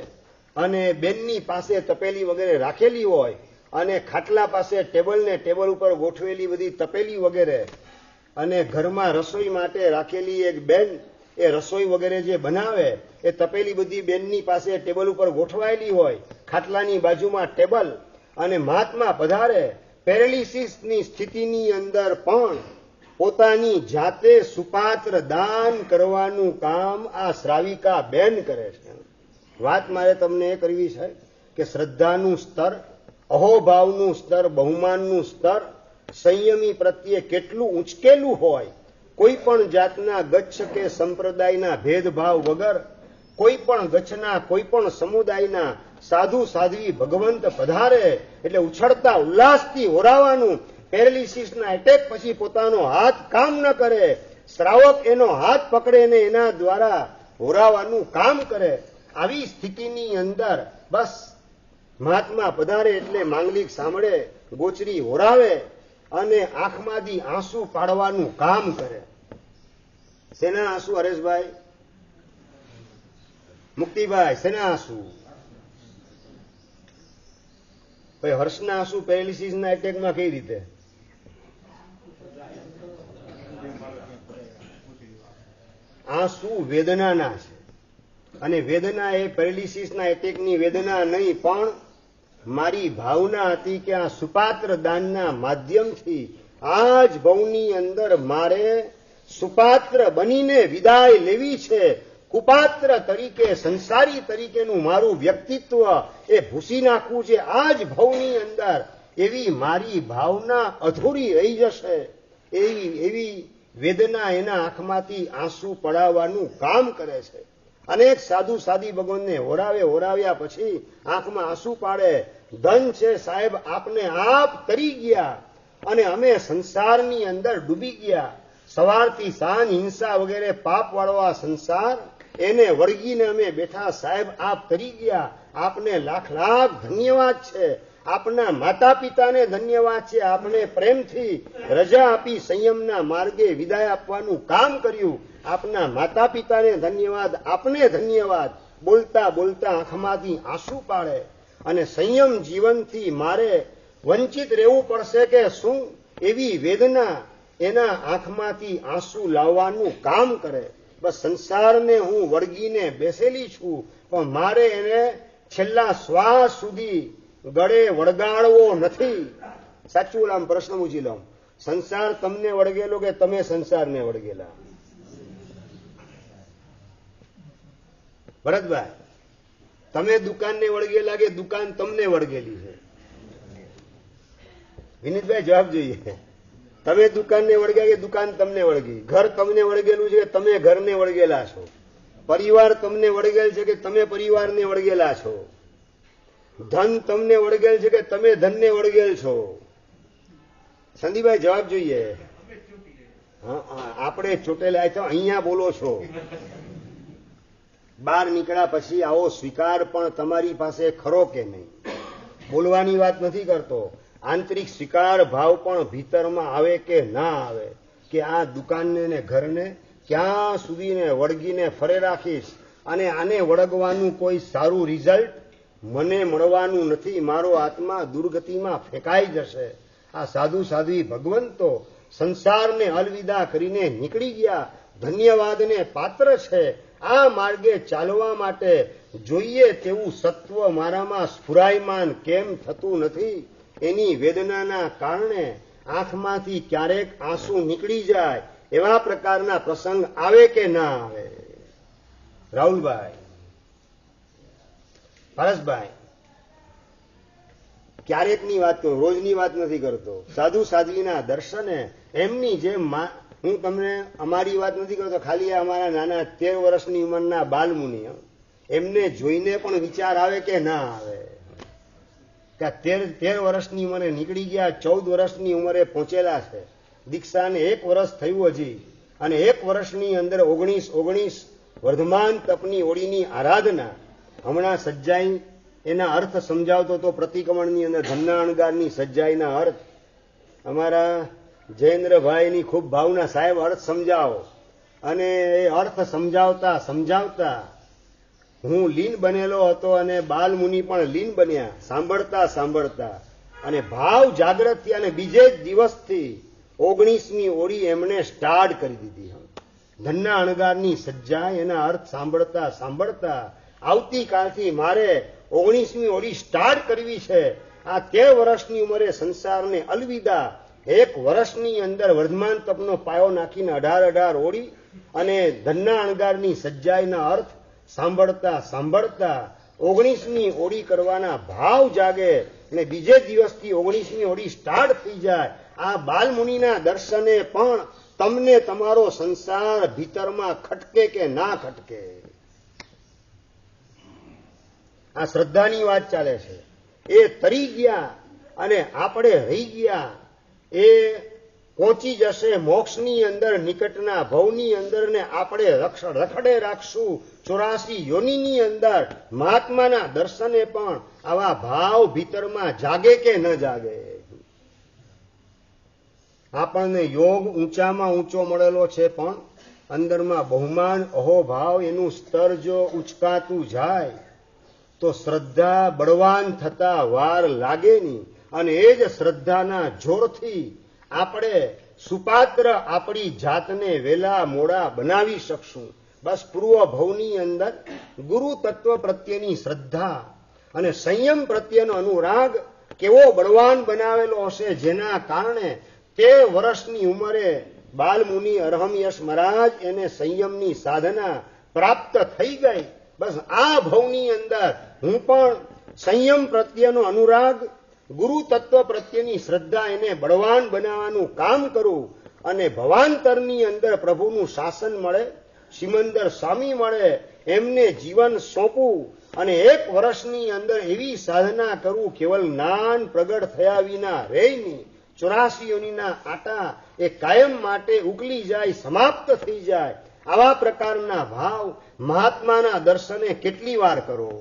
અને બેનની પાસે તપેલી વગેરે રાખેલી હોય અને ખાટલા પાસે ટેબલ ઉપર ગોઠવેલી બધી તપેલી વગેરે અને ઘરમાં રસોઈ માટે રાખેલી એક બેન એ રસોઈ વગેરે જે બનાવે એ તપેલી બધી બેનની પાસે ટેબલ ઉપર ગોઠવાયેલી હોય, ખાટલાની બાજુમાં ટેબલ. અને મહાત્મા પધારે પેરેલિસિસની સ્થિતિની અંદર પણ પોતાની જાતે સુપાત્ર દાન કરવાનું કામ આ શ્રાવિકા બેન કરે છે. વાત મારે તમને એ કરવી છે કે શ્રદ્ધાનું સ્તર, અહોભાવનું સ્તર, બહુમાનનું સ્તર સંયમી પ્રત્યે કેટલું ઊંચકેલું હોય. કોઈ પણ જાતના ગચ્છ કે સંપ્રદાયના ભેદભાવ વગર કોઈ પણ ગચ્છના કોઈ પણ સમુદાયના સાધુ સાધ્વી ભગવંત પધારે એટલે ઉછળતા ઉલ્લાસથી ઓરાવાનું. પેરેલિસિસના એટેક પછી પોતાનો હાથ કામ ન કરે, શ્રાવક એનો હાથ પકડે ને એના દ્વારા ઓરાવાનું કામ કરે. આવી સ્થિતિની અંદર બસ મહાત્મા પધારે એટલે માંગલિક સાંભળે, ગોચરી ઓરાવે અને આંખમાંથી આંસુ પાડવાનું કામ કરે. શેના આંસુ હરેશભાઈ? મુક્તિભાઈ, શેના આંસુ? ભાઈ હર્ષના આંસુ પેરેલિસિસના એટેકમાં કઈ રીતે? આંસુ વેદનાના છે. અને વેદના એ પેરેલિસિસના એટેકની વેદના નહીં, પણ મારી ભાવના હતી કે આ સુપાત્ર દાનના માધ્યમથી આ જ ભવની અંદર મારે સુપાત્ર બનીને વિદાય લેવી છે. કુપાત્ર તરીકે, સંસારી તરીકેનું મારું વ્યક્તિત્વ એ ભૂસી નાખવું છે આ જ ભવની અંદર. એવી મારી ભાવના અધૂરી રહી જશે. એવી વેદના એના આંખમાંથી આંસુ પડાવવાનું કામ કરે છે. અનેક સાધુ સાધી ભગવાનને ઓરાવ્યા પછી આંખમાં આંસુ પાડે. ધન છે સાહેબ, આપને આપ તરી ગયા અને અમે સંસારની અંદર ડૂબી ગયા. સવારથી સાંજ હિંસા વગેરે પાપ વાળો આ સંસાર એને વળગીને અમે બેઠા. સાહેબ આપ તરી ગયા, આપને લાખ લાખ ધન્યવાદ છે. આપના માતા પિતાને ધન્યવાદ છે, આપણે પ્રેમથી રજા આપી સંયમના માર્ગે વિદાય આપવાનું કામ કર્યું. આપના માતા પિતાને ધન્યવાદ, આપને ધન્યવાદ. બોલતા બોલતા આંખમાંથી આંસુ પાડે અને સંયમ જીવનથી મારે વંચિત રહેવું પડશે કે શું, એવી વેદના એના આંખમાંથી આંસુ લાવવાનું કામ કરે. બસ સંસારને હું વળગીને બેસેલી છું, પણ મારે એને છેલ્લા શ્વાસ સુધી ગળે વળગાડવો નથી. સાચું આમ પ્રશ્ન પૂછી લઉં, સંસાર તમને વળગેલો કે તમે સંસારને વળગેલા? ભરતભાઈ, તમે દુકાનને વળગેલા કે દુકાન તમને વળગેલી છે? વિનીતભાઈ જવાબ જોઈએ. તમે દુકાનને વળગ્યા કે દુકાન તમને વળગી? ઘર તમને વળગેલું છે કે તમે ઘરને વળગેલા છો? પરિવાર તમને વળગેલ છે કે તમે પરિવારને વળગેલા છો? ધન તમને વળગેલ છે કે તમે ધનને વળગેલ છો? સંદીપભાઈ જવાબ જોઈએ. આપણે ચોટેલા છો, અહીંયા બોલો છો. બહાર નીકળ્યા પછી આવો સ્વીકાર પણ તમારી પાસે ખરો કે નહીં? બોલવાની વાત નથી કરતો, આંતરિક સ્વીકાર ભાવ પણ ભીતરમાં આવે કે ના આવે, કે આ દુકાનને ને ઘરને ક્યાં સુધીને વળગીને ફરે રાખીશ અને આને વળગવાનું કોઈ સારું રિઝલ્ટ મને મળવાનું નથી, મારો આત્મા દુર્ગતિમાં ફેંકાઈ જશે. આ સાધુ સાધ્વી ભગવંતો સંસારને અલવિદા કરીને નીકળી ગયા, ધન્યવાદને પાત્ર છે. આ માર્ગે ચાલવા માટે જોઈએ તેવું સત્વ મારામાં સ્ફુરાયમાન કેમ થતું નથી? એની વેદનાના કારણે આંખમાંથી ક્યારેક આંસુ નીકળી જાય, એવા પ્રકારના પ્રસંગ આવે કે ના આવે? રાહુલભાઈ, પરેશભાઈ, ક્યારેકની વાત કરું, રોજની વાત નથી કરતો. સાધુ સાધ્વીના દર્શને એમની જેમ, હું તમને અમારી વાત નથી કરતો, ખાલી અમારા નાના 13 વર્ષની ઉંમરના બાલમુનિ, એમને જોઈને પણ વિચાર આવે કે ના આવે? કે 13 વર્ષની ઉંમરે નીકળી ગયા, 14 વર્ષની ઉંમરે પહોંચેલા છે, દીક્ષાને 1 વર્ષ થયું હજી, અને 1 વર્ષની અંદર 19 વર્ધમાન તપની ઓળીની આરાધના હમણાં સજ્જાઈ, એના અર્થ સમજાવતો તો પ્રતિક્રમણની અંદર ધનના અણગારની સજ્જાઈના અર્થ અમારા જયેન્દ્રભાઈની ખૂબ ભાવના, સાહેબ અર્થ સમજાવો. અને એ અર્થ સમજાવતા સમજાવતા હું લીન બનેલો હતો અને બાલમુનિ પણ લીન બન્યા, સાંભળતા સાંભળતા, અને ભાવ જાગ્રત થયા. અને બીજે જ દિવસથી 19મી ઓળી એમણે સ્ટાર્ટ કરી દીધી. ધનના અણગારની સજ્જાઈ, એના અર્થ સાંભળતા સાંભળતા આવતીકાલથી મારે 19મી ઓળી સ્ટાર્ટ કરવી છે. આ 13 વર્ષની ઉંમરે સંસારને અલવિદા, 1 વર્ષની અંદર વર્ધમાન તપનો પાયો નાખીને 18 ઓળી અને ધનના અણગારની સજ્જાઈના અર્થ સાંભળતા સાંભળતા 19મી ઓળી કરવાના ભાવ જાગે અને બીજે દિવસથી 19મી ઓળી સ્ટાર્ટ થઈ જાય. આ બાલમુનિના દર્શને પણ તમને તમારો સંસાર ભીતરમાં ખટકે કે ના ખટકે? આ શ્રદ્ધાની વાત ચાલે છે. એ તરી ગયા અને આપણે રહી ગયા. એ પહોંચી જશે મોક્ષની અંદર, નિકટના ભવની અંદર, ને આપણે રખડે રાખશું 84 યોનિની અંદર. મહાત્માના દર્શને પણ આવા ભાવ ભીતરમાં જાગે કે ન જાગે? આપણને યોગ ઊંચામાં ઊંચો મળેલો છે, પણ અંદરમાં બહુમાન અહોભાવ એનું સ્તર જો ઉચકાતું જાય તો શ્રદ્ધા બળવાન થતા વાર લાગે નહીં. અને એ જ શ્રદ્ધાના જોરથી આપણે સુપાત્ર આપણી જાતને વેલા મોડા બનાવી શકશું. બસ પૂર્વ ભવની અંદર ગુરુ તત્વ પ્રત્યેની શ્રદ્ધા અને સંયમ પ્રત્યેનો અનુરાગ કેવો બળવાન બનાવેલો હશે, જેના કારણે 13 વર્ષની ઉંમરે બાલમુનિ અરહમયશ મહારાજ એને સંયમની સાધના પ્રાપ્ત થઈ ગઈ. બસ આ ભવની અંદર હું પણ સંયમ પ્રત્યેનો અનુરાગ, ગુરુ તત્વ પ્રત્યેની શ્રદ્ધા એને બળવાન બનાવવાનું કામ કરું અને ભવાંતરની અંદર પ્રભુનું શાસન મળે, સિમંદર સ્વામી મળે, એમને જીવન સોંપવું અને 1 વર્ષની અંદર એવી સાધના કરું કેવલ જ્ઞાન પ્રગટ થયા વિના રહે નહીં. 84 યોનિના આટા એ કાયમ માટે ઉકલી જાય, સમાપ્ત થઈ જાય. આવા પ્રકારના ભાવ મહાત્માના દર્શને કેટલી વાર કરો?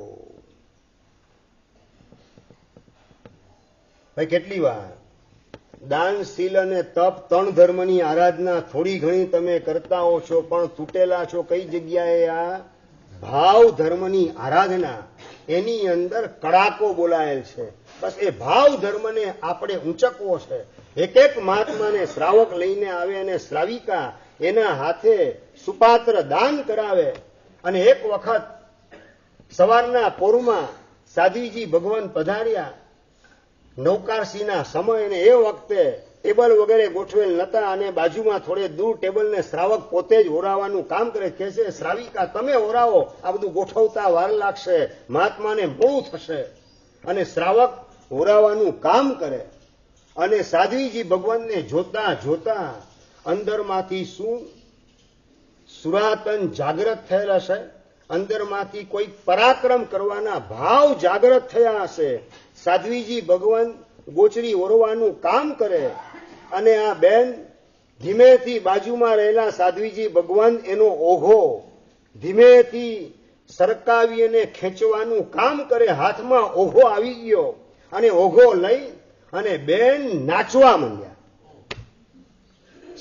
ભાઈ કેટલી વાર દાન, શીલ અને તપ 3 ધર્મની આરાધના થોડી ઘણી તમે કરતા હો છો, પણ તૂટેલા છો કઈ જગ્યાએ? આ ભાવ ધર્મની આરાધના, એની અંદર કડાકો બોલાયેલ છે. બસ એ ભાવ ધર્મને આપણે ઊંચકવો છે. એક એક મહાત્માને શ્રાવક લઈને આવે અને શ્રાવિકા એના હાથે સુપાત્ર દાન કરાવે. અને એક વખત સવારના પોરમાં સાધ્વીજી ભગવાન પધાર્યા નૌકારસીના સમય, અને એ વખતે ટેબલ વગેરે ગોઠવેલ નતા, અને બાજુમાં થોડે દૂર ટેબલને શ્રાવક પોતે જ ઓરાવાનું કામ કરે. કહે છે, શ્રાવિકા તમે ઓરાવો, આ બધું ગોઠવતા વાર લાગશે, મહાત્માને મોડું થશે. અને શ્રાવક ઓરાવાનું કામ કરે. અને સાધ્વીજી ભગવાનને જોતા જોતા અંદરમાંથી શું સુરાતન જાગૃત થયેલ હશે, અંદરમાંથી કોઈ પરાક્રમ કરવાના ભાવ જાગૃત થયા હશે. સાધ્વીજી ભગવાન ગોચરી ઓરવાનું કામ કરે, અને આ બેન ધીમેથી બાજુમાં રહેલા સાધ્વીજી ભગવાન એનો ઓઘો ધીમેથી સરકાવી અને ખેંચવાનું કામ કરે. હાથમાં ઓઘો આવી ગયો, અને ઓઘો લઈ અને બેન નાચવા માંડ્યા.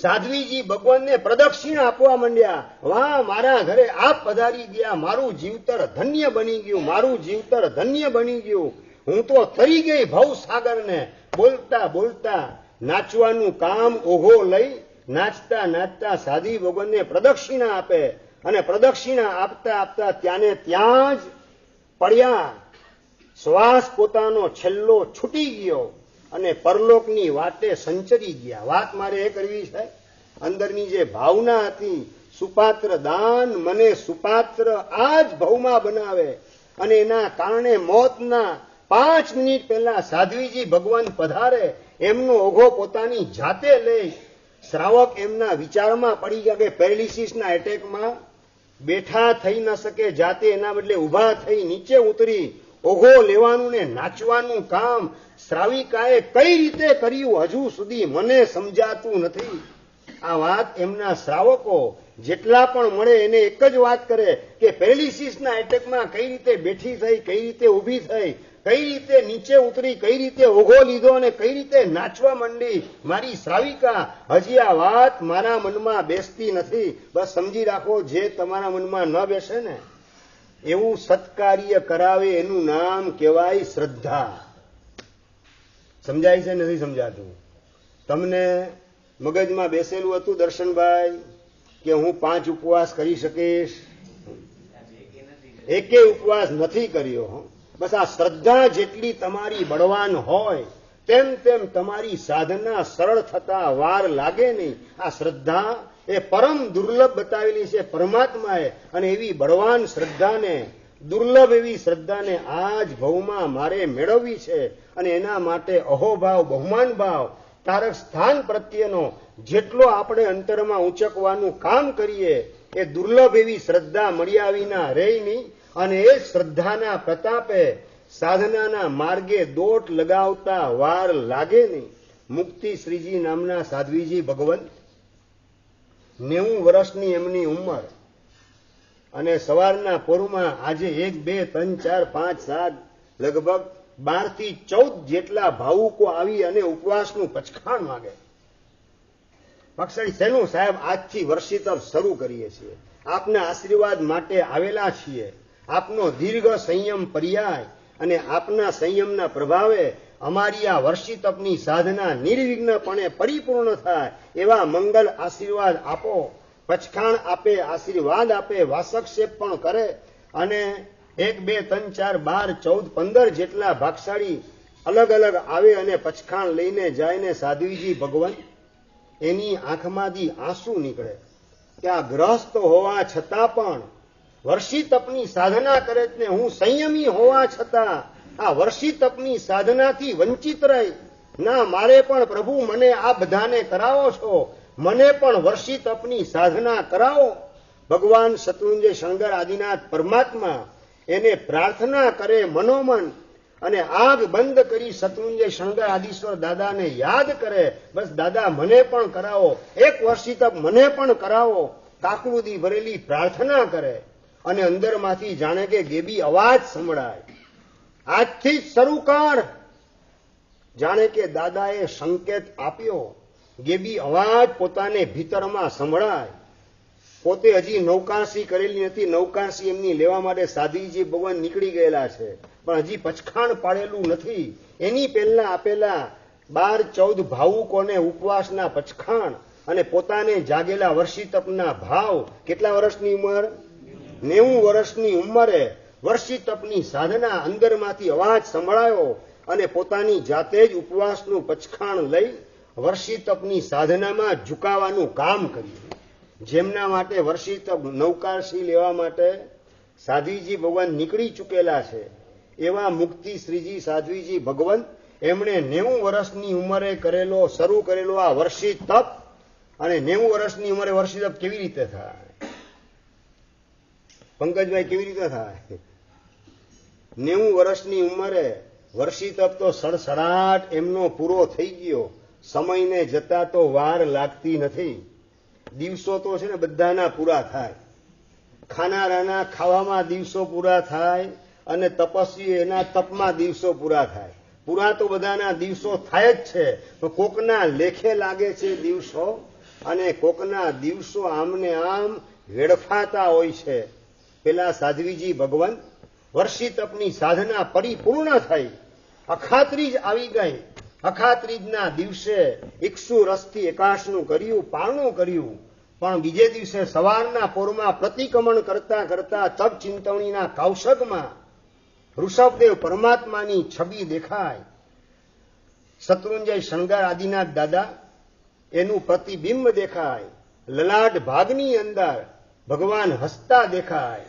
સાધ્વીજી ભગવાનને પ્રદક્ષિણા આપવા માંડ્યા. વાહ, મારા ઘરે આપ પધારી ગયા, મારું જીવતર ધન્ય બની ગયું, મારું જીવતર ધન્ય બની ગયું, હું તો તરી ગઈ ભવસાગરને. બોલતા બોલતા નાચવાનું કામ ઓઘો લઈ નાચતા નાચતા સાધ્વી ભગવાનને પ્રદક્ષિણા આપે. અને પ્રદક્ષિણા આપતા આપતા ત્યાંને ત્યાં જ પડ્યા. શ્વાસ પોતાનો છેલ્લો છૂટી ગયો અને પરલોકની વાટે સંચરી ગયા. વાત મારે એ કરવી છે, અંદરની જે ભાવના હતી, સુપાત્ર દાન મને સુપાત્ર આ જ ભવમાં બનાવે. અને એના કારણે મોતના 5 મિનિટ પહેલા સાધ્વીજી ભગવાન પધારે, એમનો ઓઘો પોતાની જાતે લઈ. શ્રાવક એમના વિચારમાં પડી ગયા કે પેરાલિસિસના એટેકમાં બેઠા થઈ ન શકે જાતે, એના બદલે ઉભા થઈ નીચે ઉતરી ઓઘો લેવાનું ને નાચવાનું કામ શ્રાવિકાએ કઈ રીતે કર્યું હજુ સુધી મને સમજાતું નથી. આ વાત એમના શ્રાવકો જેટલા પણ મળે એને એક જ વાત કરે કે પેરાલિસિસના એટેકમાં કઈ રીતે બેઠી થઈ, કઈ રીતે ઊભી થઈ, કઈ રીતે નીચે ઉતરી, કઈ રીતે ઓઘો લીધો અને કઈ રીતે નાચવા માંડી મારી શ્રાવિકા. હજી આ વાત મારા મનમાં બેસતી નથી. બસ સમજી રાખો, જે તમારા મનમાં ન બેસે ને એવું સત્કાર્ય કરાવે એનું નામ કહેવાય શ્રદ્ધા. સમજાય છે નથી સમજાતું? તમને મગજમાં બેસેલું હતું દર્શનભાઈ કે હું 5 ઉપવાસ કરી શકીશ? એકે ઉપવાસ નથી કર્યો. બસ આ શ્રદ્ધા જેટલી તમારી બળવાન હોય તેમ તેમ તમારી સાધના સરળ થતા વાર લાગે નહીં. આ શ્રદ્ધા એ પરમ દુર્લભ બતાવેલી છે પરમાત્માએ, અને એવી બળવાન શ્રદ્ધાને, દુર્લભ એવી શ્રદ્ધાને આ જ ભવમાં મારે મેળવવી છે. અને એના માટે અહોભાવ, બહુમાન ભાવ, તારક સ્થાન પ્રત્યેનો જેટલો આપણે અંતરમાં ઊંચકવાનું કામ કરીએ એ દુર્લભ એવી શ્રદ્ધા મળ્યા વિના રહે નહીં. અને એ શ્રદ્ધાના પ્રતાપે સાધનાના માર્ગે દોટ લગાવતા વાર લાગે નહીં. મુક્તિ શ્રીજી નામના સાધ્વીજી ભગવાન 90 વર્ષની એમની ઉંમર, અને સવારના પોરમાં આજે 1, 2, 3, 4, 5, 7 લગભગ 12 થી 14 જેટલા ભાવુકો આવી અને ઉપવાસનું પચખાણ માંગે. પક્ષડી શેનું સાહેબ? આજથી વર્ષિતપ શરૂ કરીએ છીએ, આપના આશીર્વાદ માટે આવેલા છીએ. આપનો દીર્ઘ સંયમ પર્યાય અને આપના સંયમના પ્રભાવે અમારી આ વર્ષિતપની સાધના નિર્વિઘ્નપણે પરિપૂર્ણ થાય એવા મંગલ આશીર્વાદ આપો. પચખાણ આપે, આશીર્વાદ આપે, વાસક્ષેપ પણ કરે. અને 1, 2, 3, 4, 12, 14, 15 જેટલા ભાગશાળી અલગ અલગ આવે અને પચખાણ લઈને જાય ને સાધ્વીજી ભગવાન એની આંખમાંથી આંસુ નીકળે કે આ ગ્રસ્ત હોવા છતાં પણ વર્ષી તપની સાધના કરે ને હું સંયમી હોવા છતાં આ વર્ષી તપની સાધનાથી વંચિત રહી. ના, મારે પણ પ્રભુ મને આ બધાને કરાવો છો, મને પણ વર્ષી તપની સાધના કરાવો. ભગવાન શત્રુંજય શણગાર આદિનાથ પરમાત્મા એને પ્રાર્થના કરે મનોમન, અને આગ બંધ કરી શત્રુંજય શણગાર આદિશ્વર દાદાને યાદ કરે, બસ દાદા મને પણ કરાવો, 1 વર્ષી તપ મને પણ કરાવો. કાકડુદી ભરેલી પ્રાર્થના કરે અને અંદરમાંથી જાણે કે ગેબી અવાજ સંભળાય, આજથી જ શરૂ કર. જાણે કે દાદાએ સંકેત આપ્યો. ગેબી અવાજ પોતાને ભીતરમાં સંભળાય. પોતે હજી નૌકાશી કરેલી નથી. નૌકાશી એમની લેવા માટે સાધ્વીજી ભગવાન નીકળી ગયેલા છે, પણ હજી પચખાણ પાડેલું નથી. એની પહેલા આપેલા 12-14 ભાવુકોને ઉપવાસના પચખાણ અને પોતાને જાગેલા વર્ષી તપના ભાવ. કેટલા વર્ષની ઉંમર? 90 વર્ષની ઉંમરે વર્ષી તપની સાધના. અંદરમાંથી અવાજ સંભળાયો અને પોતાની જાતે જ ઉપવાસનું પચખાણ લઈ વર્ષી તપની સાધનામાં ઝુકાવાનું કામ કર્યું. જેમના માટે વર્ષી તપ નૌકાશી લેવા માટે સાધ્વીજી ભગવાન નીકળી ચૂકેલા છે, એવા મુક્તિ શ્રીજી સાધ્વીજી ભગવંત એમણે 90 વર્ષની ઉંમરે શરૂ કરેલો આ વર્ષી તપ. અને 90 વર્ષની ઉંમરે વર્ષી તપ કેવી રીતે થાય? પંકજભાઈ, કેવી રીતે થાય? 90 વર્ષની ઉંમરે વર્ષી તપ તો સડસડાટ એમનો પૂરો થઈ ગયો. સમયને જતા તો વાર લાગતી નથી. દિવસો તો છે ને બધાના પૂરા થાય. ખાનારાના ખાવામાં દિવસો પૂરા થાય અને તપસ્વી એના તપમાં દિવસો પૂરા થાય. પૂરા તો બધાના દિવસો થાય જ છે, પણ કોકના લેખે લાગે છે દિવસો, અને કોકના દિવસો આમને આમ વેડફાતા હોય છે. પેલા સાધ્વીજી ભગવાન વર્ષી તપની સાધના પરિપૂર્ણ થઈ. અખાત્રીજ આવી ગઈ. અખાત્રીજના દિવસે ઇક્ષુ રસથી એકાશનું કર્યું, પારણું કર્યું. પણ બીજે દિવસે સવારના પોરમાં પ્રતિક્રમણ કરતા કરતા તપ ચિંતવણીના કૌશકમાં ઋષભદેવ પરમાત્માની છબી દેખાય. શત્રુંજય શણગાર આદિનાથ દાદા એનું પ્રતિબિંબ દેખાય. લલાટ ભાગની અંદર ભગવાન હસતા દેખાય.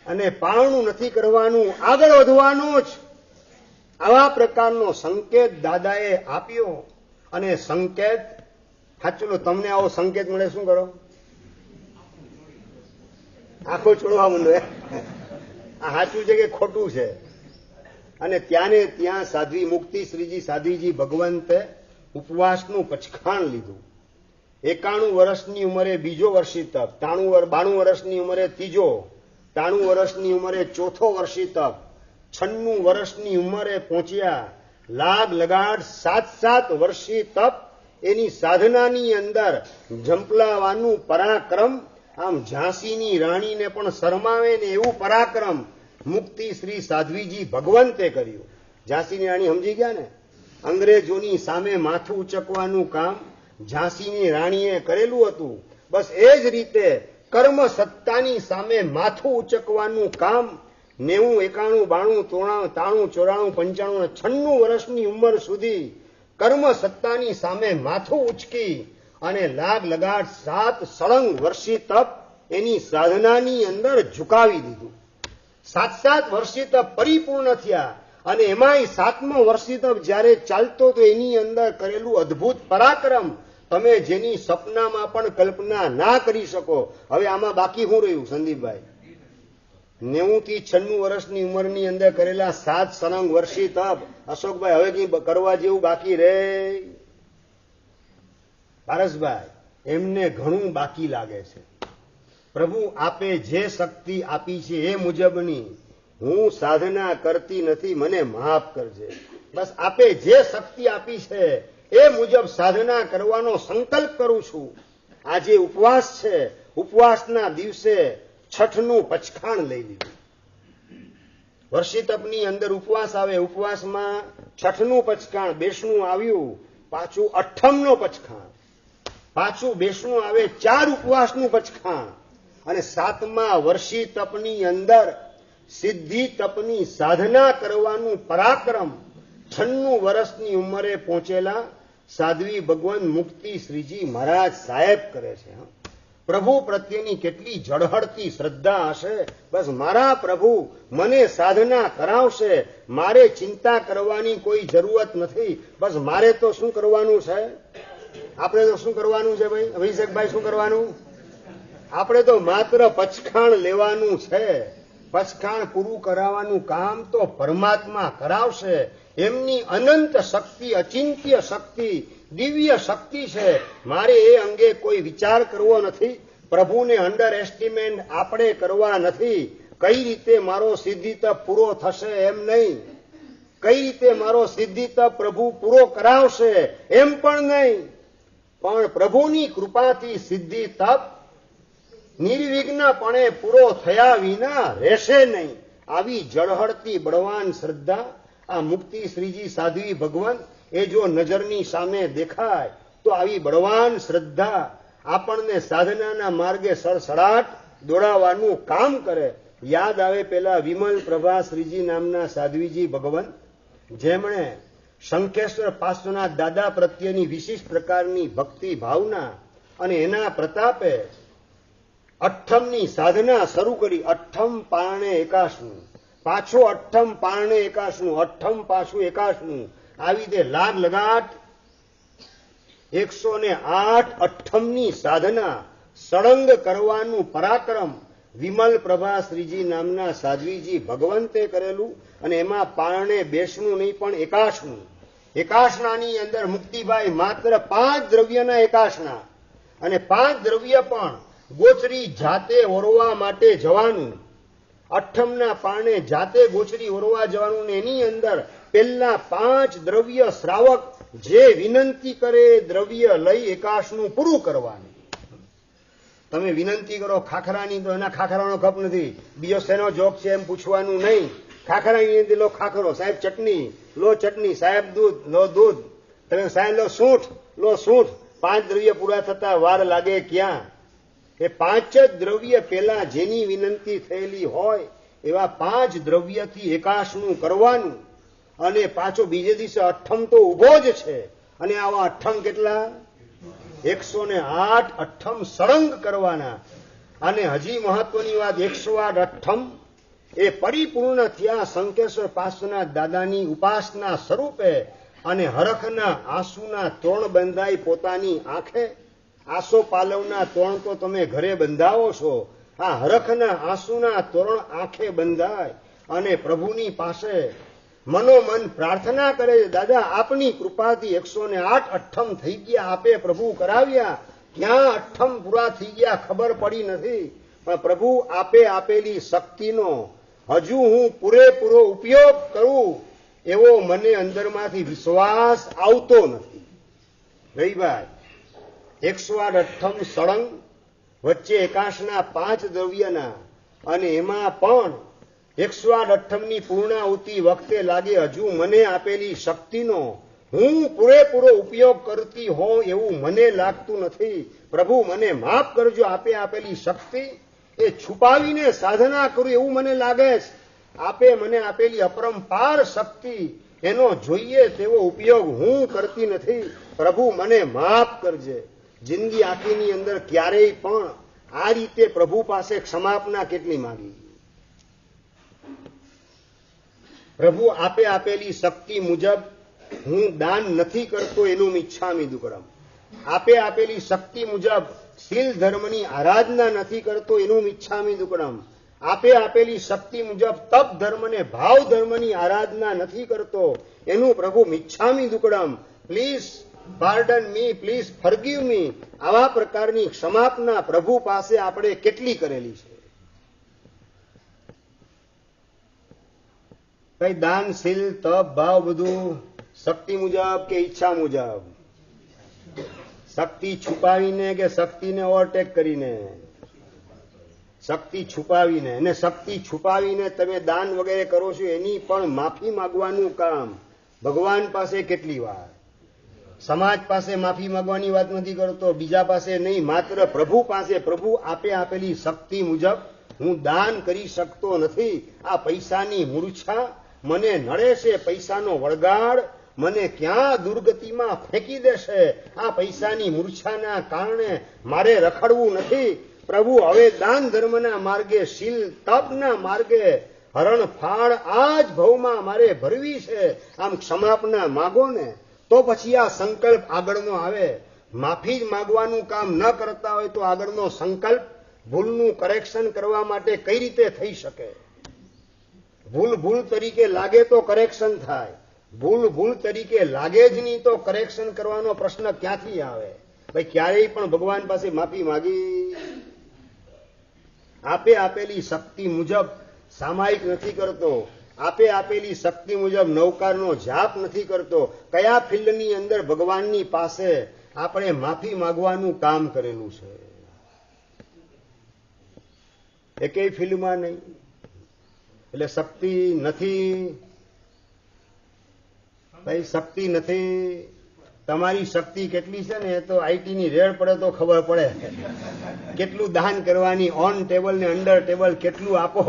અને પારણું નથી કરવાનું, આગળ વધવાનું જ. આવા પ્રકારનો સંકેત દાદાએ આપ્યો. અને સંકેત સાચું, તમને આવો સંકેત મળે શું કરો? આંખો છોડવા માંડો. આ સાચું છે કે ખોટું છે? અને ત્યાંને ત્યાં સાધ્વી મુક્તિ શ્રીજી સાધ્વીજી ભગવંતે ઉપવાસનું પચખાણ લીધું. 91 વર્ષની ઉંમરે બીજો વર્ષી તપ, 92 વર્ષની ઉંમરે ત્રીજો, 93 વર્ષની ઉંમરે ચોથો વર્ષી તપ, 96 વર્ષની ઉંમરે પહોંચ્યા. લાગ લગાડ 7 વર્ષી તપ. એની સાધનાની અંદર ઝંપલાવાનું પરાક્રમ, આમ ઝાંસીની રાણીને પણ શરમાવે ને એવું પરાક્રમ મુક્તિ શ્રી સાધ્વીજી ભગવંતે કર્યું. ઝાંસીની રાણી સમજી ગયા ને? અંગ્રેજોની સામે માથું ઉચકવાનું કામ ઝાંસીની રાણીએ કરેલું હતું. બસ એ જ રીતે કર્મ સત્તાની સામે માથું ઉચકવાનું કામ 90, 91, 92, 93, 94, 95, 96 વર્ષની ઉંમર સુધી કર્મ સત્તાની સામે માથું ઉચકી અને લાગ લગાડ 7 સળંગ વર્ષી તપ એની સાધનાની અંદર ઝુકાવી દીધું. 7 વર્ષી તપ પરિપૂર્ણ થયા. અને એમાંય 7મો વર્ષી તપ જયારે ચાલતો તો એની અંદર કરેલું અદભુત પરાક્રમ તમે જેની સપનામાં પણ કલ્પના ના કરી શકો. હવે આમાં બાકી શું રહ્યું સંદીપભાઈ? 90 થી 96 વર્ષની ઉંમરની અંદર કરેલા 7 સળંગ વર્ષી તપ. અશોકભાઈ, હવે કઈ કરવા જેવું બાકી રે? પારસભાઈ, એમને ઘણું બાકી લાગે છે. પ્રભુ આપે જે શક્તિ આપી છે એ મુજબની હું સાધના કરતી નથી, મને માફ કરજે. બસ આપે જે શક્તિ આપી છે એ મુજબ સાધના કરવાનો સંકલ્પ કરું છું. આજે ઉપવાસ છે, ઉપવાસના દિવસે છઠનું પચખાણ લઈ લીધું. વર્ષી તપની અંદર ઉપવાસ આવે, ઉપવાસમાં છઠનું પચખાણ બેસણું આવ્યું, પાછું અઠ્ઠમનો પચખાણ, પાછું બેસણું આવે, 4 ઉપવાસનું પચખાણ. અને 7મા વર્ષી તપની અંદર સિદ્ધિ તપની સાધના કરવાનું પરાક્રમ 96 વર્ષની ઉંમરે પહોંચેલા સાધ્વી ભગવાન મુક્તિ શ્રીજી મહારાજ સાહેબ કરે છે. પ્રભુ પ્રત્યેની કેટલી ઝળહળતી શ્રદ્ધા હશે. બસ મારા પ્રભુ મને સાધના કરાવશે, મારે ચિંતા કરવાની કોઈ જરૂરત નથી. બસ મારે તો શું કરવાનું છે? આપણે તો શું કરવાનું છે ભાઈ? અભિષેકભાઈ, શું કરવાનું? આપણે તો માત્ર પચખાણ લેવાનું છે. પચખાણ પૂરું કરાવવાનું કામ તો પરમાત્મા કરાવશે. એમની અનંત શક્તિ, અચિંત્ય શક્તિ, દિવ્ય શક્તિ છે. મારે એ અંગે કોઈ વિચાર કરવો નથી. પ્રભુને અંડર એસ્ટિમેટ આપણે કરવા નથી. કઈ રીતે મારો સિદ્ધિ તપ પૂરો થશે એમ નહીં. કઈ રીતે મારો સિદ્ધિ તપ પ્રભુ પૂરો કરાવશે એમ પણ નહીં, પણ પ્રભુની કૃપાથી સિદ્ધિ તપ નિર્વિઘ્નપણે પૂરો થયા વિના રહેશે નહીં. આવી જળહળતી બળવાન શ્રદ્ધા આ મુક્તિ શ્રીજી સાધ્વી ભગવાન એ જો નજરની સામે દેખાય તો આવી બળવાન શ્રદ્ધા આપણને સાધનાના માર્ગે સડસડાટ દોડાવવાનું કામ કરે. યાદ આવે પેલા વિમલ પ્રભા શ્રીજી નામના સાધ્વીજી ભગવાન, જેમણે શંખેશ્વર પાર્શ્વનાથ દાદા પ્રત્યેની વિશિષ્ટ પ્રકારની ભક્તિ ભાવના અને એના પ્રતાપે અઠ્ઠમની સાધના શરૂ કરી. અઠ્ઠમ પારણે એકાશનું, પાછો અઠ્ઠમ પારણે એકાશનું, અઠ્ઠમ પાછું એકાશનું, આવી રીતે લાગ લગાટ 108 અઠ્ઠમની સાધના સળંગ કરવાનું પરાક્રમ વિમલ પ્રભા શ્રીજી નામના સાધ્વીજી ભગવંતે કરેલું. અને એમાં પારણે બેસનું નહીં પણ એકાશનું. એકાશનાની અંદર મુક્તિભાઈ માત્ર 5 દ્રવ્યના એકાશના, અને 5 દ્રવ્ય પણ ગોચરી જાતે ઓરવા માટે જવાનું. અઠ્ઠમના પારણે જાતે ગોચરી ઓરવા જવાનું. એની અંદર પેલા 5 દ્રવ્ય શ્રાવક જે વિનંતી કરે દ્રવ્ય લઈ એકાશનું પૂરું કરવાનું. તમે વિનંતી કરો ખાખરાની તો એના ખાખરાનો કપ નથી, બીજો શેનો જોક છે એમ પૂછવાનું નહીં. ખાખરાની અંદર લો ખાખરો, સાહેબ ચટણી લો ચટણી, સાહેબ દૂધ લો દૂધ, તમે સાહેબ લો સૂંઠ લો સૂંઠ. 5 દ્રવ્ય પૂરા થતા વાર લાગે ક્યાં? એ 5 જ દ્રવ્ય પેલા જેની વિનંતી થયેલી હોય એવા 5 દ્રવ્યથી એકાશનું કરવાનું. અને પાછો બીજે દિવસે અઠ્ઠમ તો ઉભો જ છે. અને આવા અઠ્ઠમ કેટલા? 108 અઠ્ઠમ સળંગ કરવાના. અને હજી મહત્વની વાત, 108 અઠ્ઠમ એ પરિપૂર્ણ થયા શંકેશ્વર પાર્શ્વનાથ દાદાની ઉપાસના સ્વરૂપે. અને હરખના આંસુના તોરણ બંધાઈ પોતાની આંખે. આસો પાલવના તોરણ તો તમે ઘરે બંધાવો છો, આ હરખના આંસુના તોરણ આંખે બંધાય અને પ્રભુની પાસે મનોમન પ્રાર્થના કરે છે, દાદા આપની કૃપાથી 108 અઠ્ઠમ થઈ ગયા, આપે પ્રભુ કરાવ્યા. ક્યાં અઠ્ઠમ પૂરા થઈ ગયા ખબર પડી નથી, પણ પ્રભુ આપે આપેલી શક્તિનો હજુ હું પૂરેપૂરો ઉપયોગ કરું એવો મને અંદરમાંથી વિશ્વાસ આવતો નથી. રહીભાઈ 108 અઠ્ઠમ સળંગ, વચ્ચે એકાશના 5 દ્રવ્યના, અને એમાં પણ 108 અઠ્ઠમની પૂર્ણાહુતિ વખતે લાગે હજુ મને આપેલી શક્તિનો હું પૂરેપૂરો ઉપયોગ કરતી હોઉં એવું મને લાગતું નથી. પ્રભુ મને માફ કરજો, આપે આપેલી શક્તિ એ છુપાવીને સાધના કરું એવું મને લાગે છે. આપે મને આપેલી અપરંપાર શક્તિ એનો જોઈએ તેવો ઉપયોગ હું કરતી નથી. પ્રભુ મને માફ કરજે. જિંદગી આખીની અંદર ક્યારેય પણ આ રીતે પ્રભુ પાસે ક્ષમાપના કેટલી માંગી? પ્રભુ આપે આપેલી શક્તિ મુજબ હું દાન નથી કરતો એનું મિચ્છામી દુક્કડમ. આપે આપેલી શક્તિ મુજબ શીલ ધર્મની આરાધના નથી કરતો એનું મિચ્છામી દુક્કડમ. આપે આપેલી શક્તિ મુજબ તપ ધર્મને ભાવ ધર્મની આરાધના નથી કરતો એનું પ્રભુ મિચ્છામી દુક્કડમ. Please pardon me, please forgive me. આવા પ્રકારની ક્ષમાપના પ્રભુ પાસે આપણે કેટલી કરેલી છે? કઈ દાન શીલ તપ ભાવ બધું શક્તિ મુજબ કે ઈચ્છા મુજબ? શક્તિ છુપાવીને કે શક્તિને ઓવરટેક કરીને? શક્તિ છુપાવીને. અને શક્તિ છુપાવીને તમે દાન વગેરે કરો છો એની પણ માફી માંગવાનું કામ ભગવાન પાસે કેટલી વાર? સમાજ પાસે માફી માંગવાની વાત નથી કરતો, બીજા પાસે નહીં, માત્ર પ્રભુ પાસે. પ્રભુ આપે આપેલી શક્તિ મુજબ હું દાન કરી શકતો નથી. આ પૈસાની મૂર્છા મને નડે છે, પૈસાનો વળગાડ મને ક્યાં દુર્ગતિમાં ફેંકી દેશે. આ પૈસાની મૂર્છાના કારણે મારે રખડવું નથી. પ્રભુ હવે દાન ધર્મના માર્ગે, શીલ તપના માર્ગે હરણફાળ આ જ ભવમાં મારે ભરવી છે. આમ ક્ષમાપના માગો ને તો પછી આ સંકલ્પ આગળનો આવે. માફી જ માગવાનું કામ ન કરતા હોય તો આગળનો સંકલ્પ ભૂલનું કરેક્શન કરવા માટે કઈ રીતે થઈ શકે? ભૂલ ભૂલ તરીકે લાગે તો કરેક્શન થાય, ભૂલ ભૂલ તરીકે લાગે જ નહીં તો કરેક્શન કરવાનો પ્રશ્ન ક્યાંથી આવે? ભાઈ ક્યારેય પણ ભગવાન પાસે માફી માગી? આપે આપેલી શક્તિ મુજબ સામાયિક નથી કરતો. આપે આપેલી શક્તિ મુજબ નવકારનો જાપ નથી કરતો, કયા ફિલ્ડની અંદર ભગવાનની પાસે આપણે માફી માંગવાનું કામ કરેલું છે? એકેય ફિલ્ડમાં નહીં. એટલે શક્તિ નથી ભાઈ, શક્તિ નથી. તમારી શક્તિ કેટલી છે ને એ તો આઈટીની રેડ પડે તો ખબર પડે. કેટલું દાન કરવાની, ઓન ટેબલ ને અંડર ટેબલ કેટલું આપો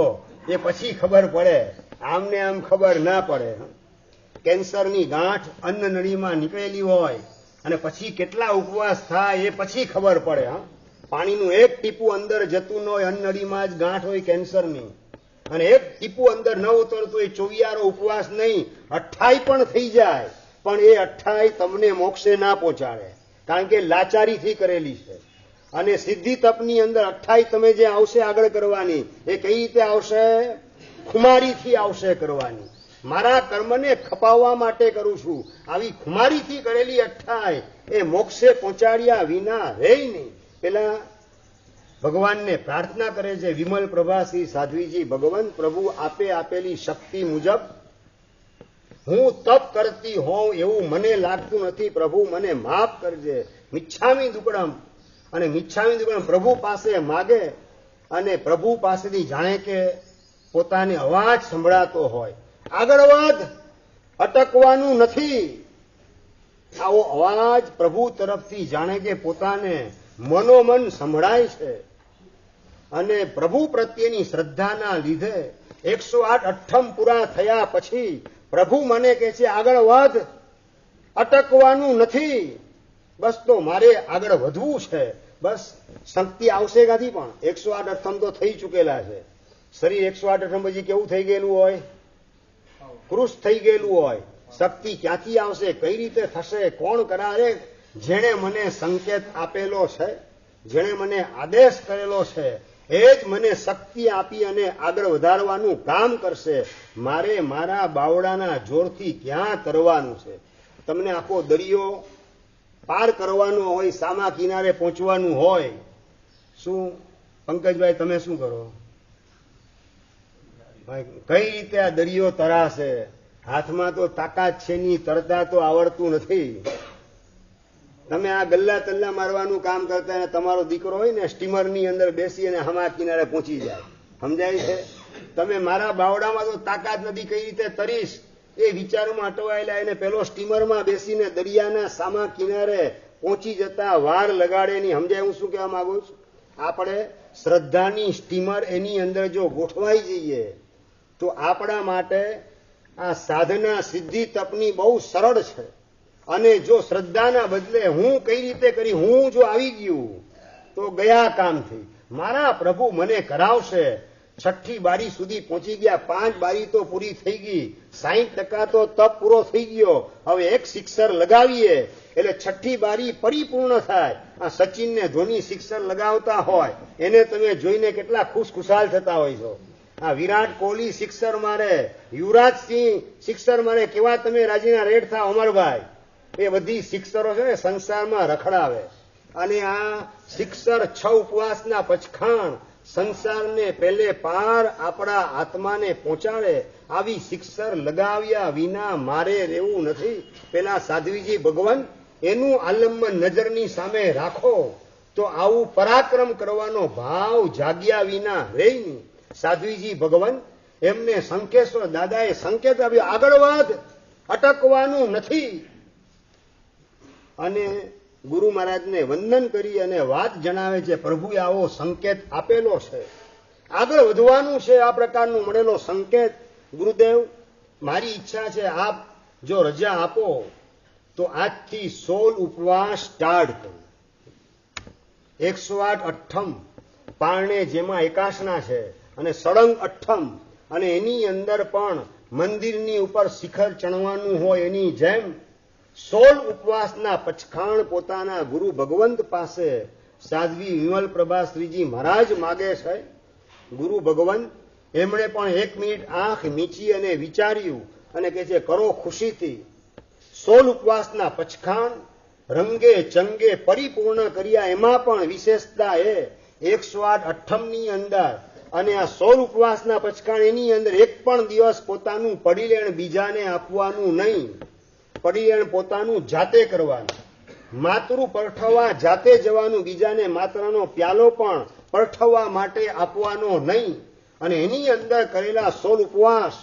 એ પછી ખબર પડે. આમને આમ ખબર ના પડે. કેન્સરની ગાંઠ અન્ન નળીમાં નીકળેલી હોય અને પછી કેટલા ઉપવાસ થાય એ પછી ખબર પડે. પાણીનું એક ટીપું અંદર જતું ન હોય, અન્ન નળીમાં જ ગાંઠ હોય કેન્સરની, અને એક ટીપું અંદર ન ઉતરતું હોય, 24 ઉપવાસ નહીં 28 પણ થઈ જાય, પણ એ 28 તમને મોક્ષે ના પહોંચાડે, કારણ કે લાચારીથી કરેલી છે. અને સિદ્ધિ તપની અંદર 28 તમે જે આવશે આગળ કરવાની, એ કઈ રીતે આવશે? ખુમારીથી આવશે કરવાની. મારા કર્મને ખપાવવા માટે કરું છું, આવી ખુમારીથી કરેલી 28 એ મોક્ષે પહોંચાડ્યા વિના રહે નહીં. પેલા ભગવાનને પ્રાર્થના કરે છે વિમલ પ્રભાશ્રી સાધ્વીજી, ભગવાન પ્રભુ આપે આપેલી શક્તિ મુજબ હું તપ કરતી હોઉં એવું મને લાગતું નથી, પ્રભુ મને માફ કરજે. મિચ્છામી દુક્કડમ. અને મિચ્છામી દુક્કડમ પ્રભુ પાસે માગે, અને પ્રભુ પાસેથી જાણે કે પોતાને અવાજ સંભળાતો હોય, આગળ વધ, અટકવાનું નથી. આવો અવાજ પ્રભુ તરફથી જાણે કે પોતાને મનોમન સંભળાય છે. અને પ્રભુ પ્રત્યેની શ્રદ્ધાના લીધે 108 અઠ્ઠમ પૂરા થયા પછી પ્રભુ મને કહે છે આગળ વધ, અટકવાનું નથી. બસ તો મારે આગળ વધવું છે. બસ શક્તિ આવશે કાથી પણ 108 અઠ્ઠમ તો થઈ ચૂકેલા છે. શરીર 108 અઠ્ઠમ પછી કેવું થઈ ગયેલું હોય? કૃશ થઈ ગયેલું હોય. શક્તિ ક્યાંથી આવશે? કઈ રીતે થશે? કોણ કરાવે? જેણે મને સંકેત આપેલો છે, જેણે મને આદેશ કરેલો છે, એ જ મને શક્તિ આપી અને આગળ વધારવાનું કામ કરશે. મારે મારા બાવડાના જોરથી ક્યાં કરવાનું છે? તમને આખો દરિયો પાર કરવાનો હોય, સામા કિનારે પહોંચવાનું હોય, શું પંકજભાઈ તમે શું કરો? કઈ રીતે આ દરિયો તરાશે? હાથમાં તો તાકાત છે નહીં, તરતા તો આવડતું નથી. તમે આ ગલ્લા તલ્લા મારવાનું કામ કરતા, અને તમારો દીકરો હોય ને સ્ટીમરની અંદર બેસી અને હમા કિનારે પહોંચી જાય. સમજાય છે? તમે મારા બાવડામાં તો તાકાત નથી, કઈ રીતે તરીશ એ વિચારમાં અટવાયેલા, એને પેલો સ્ટીમરમાં બેસીને દરિયાના સામા કિનારે પહોંચી જતા વાર લગાડે નહીં. સમજાય હું શું કહેવા માંગુ છું? આપણે શ્રદ્ધાની સ્ટીમર એની અંદર જો ગોઠવાઈ જઈએ તો આપણા માટે આ સાધના સિદ્ધિ તપની બહુ સરળ છે. અને જો શ્રદ્ધાના બદલે હું કઈ રીતે કરી, હું જો આવી ગયું તો ગયા કામથી મારા પ્રભુ મને કરાવશે. 6ઠ્ઠી બારી સુધી પહોંચી ગયા, 5 બારી તો પૂરી થઈ ગઈ, 60% તો તપ પૂરો થઈ ગયો. હવે એક સિક્સર લગાવીએ એટલે 6ઠ્ઠી બારી પરિપૂર્ણ થાય. આ સચિન ને ધોની સિક્સર લગાવતા હોય એને તમે જોઈને કેટલા ખુશખુશાલ થતા હોય છો. આ વિરાટ કોહલી સિક્સર મારે, યુવરાજસિંહ સિક્સર મારે, કેવા તમે રાજીના રેડ થાવ અમરભાઈ. એ બધી સિક્સરો છે ને સંસારમાં રખડાવે. અને આ સિક્સર 6 ઉપવાસના પચખાણ સંસારને પહેલે પાર આપણા આત્માને પહોંચાડે. આવી સિક્સર લગાવ્યા વિના મારે રહેવું નથી. પેલા સાધ્વીજી ભગવાન એનું આલંબન નજરની સામે રાખો તો આવું પરાક્રમ કરવાનો ભાવ જાગ્યા વિના રહે નહીં. સાધ્વીજી ભગવાન એમને સંકેશ્વર દાદાએ સંકેત આપ્યો, આગળ વધ, અટકવાનું નથી. અને ગુરુ મહારાજને વંદન કરી અને વાત જણાવે છે, પ્રભુએ આવો સંકેત આપેલો છે, આગળ વધવાનું છે. આ પ્રકારનો મળેલો સંકેત, ગુરુદેવ મારી ઈચ્છા છે આપ જો રજા આપો તો આજથી 16 ઉપવાસ સ્ટાર્ટ કરું. 108 અઠ્ઠમ પારણે જેમાં એકાસના છે અને સળંગ અઠ્ઠમ, અને એની અંદર પણ મંદિરની ઉપર શિખર ચણવાનું હોય એની જેમ 16 ઉપવાસના પચખાણ પોતાના ગુરુ ભગવંત પાસે સાધ્વી વિમલ પ્રભાશ્રીજી મહારાજ માગે છે. ગુરુ ભગવંત એમણે પણ 1 મિનિટ આંખ મીચી અને વિચાર્યું અને કહે છે, કરો ખુશીથી. 16 ઉપવાસના પચખાણ રંગે ચંગે પરિપૂર્ણ કર્યા. એમાં પણ વિશેષતા એ 108 અઠ્ઠમની અંદર અને આ 16 ઉપવાસના પચકાણ એની અંદર એક પણ દિવસ પોતાનું પડીલેણ બીજાને આપવાનું નહીં. પડીલેણ પોતાનું જાતે કરવાનું. માતૃ પરઠવા જાતે જવાનું, બીજાને માત્રનો પ્યાલો પણ પરઠવા માટે આપવાનો નહીં. અને એની અંદર કરેલા 16 ઉપવાસ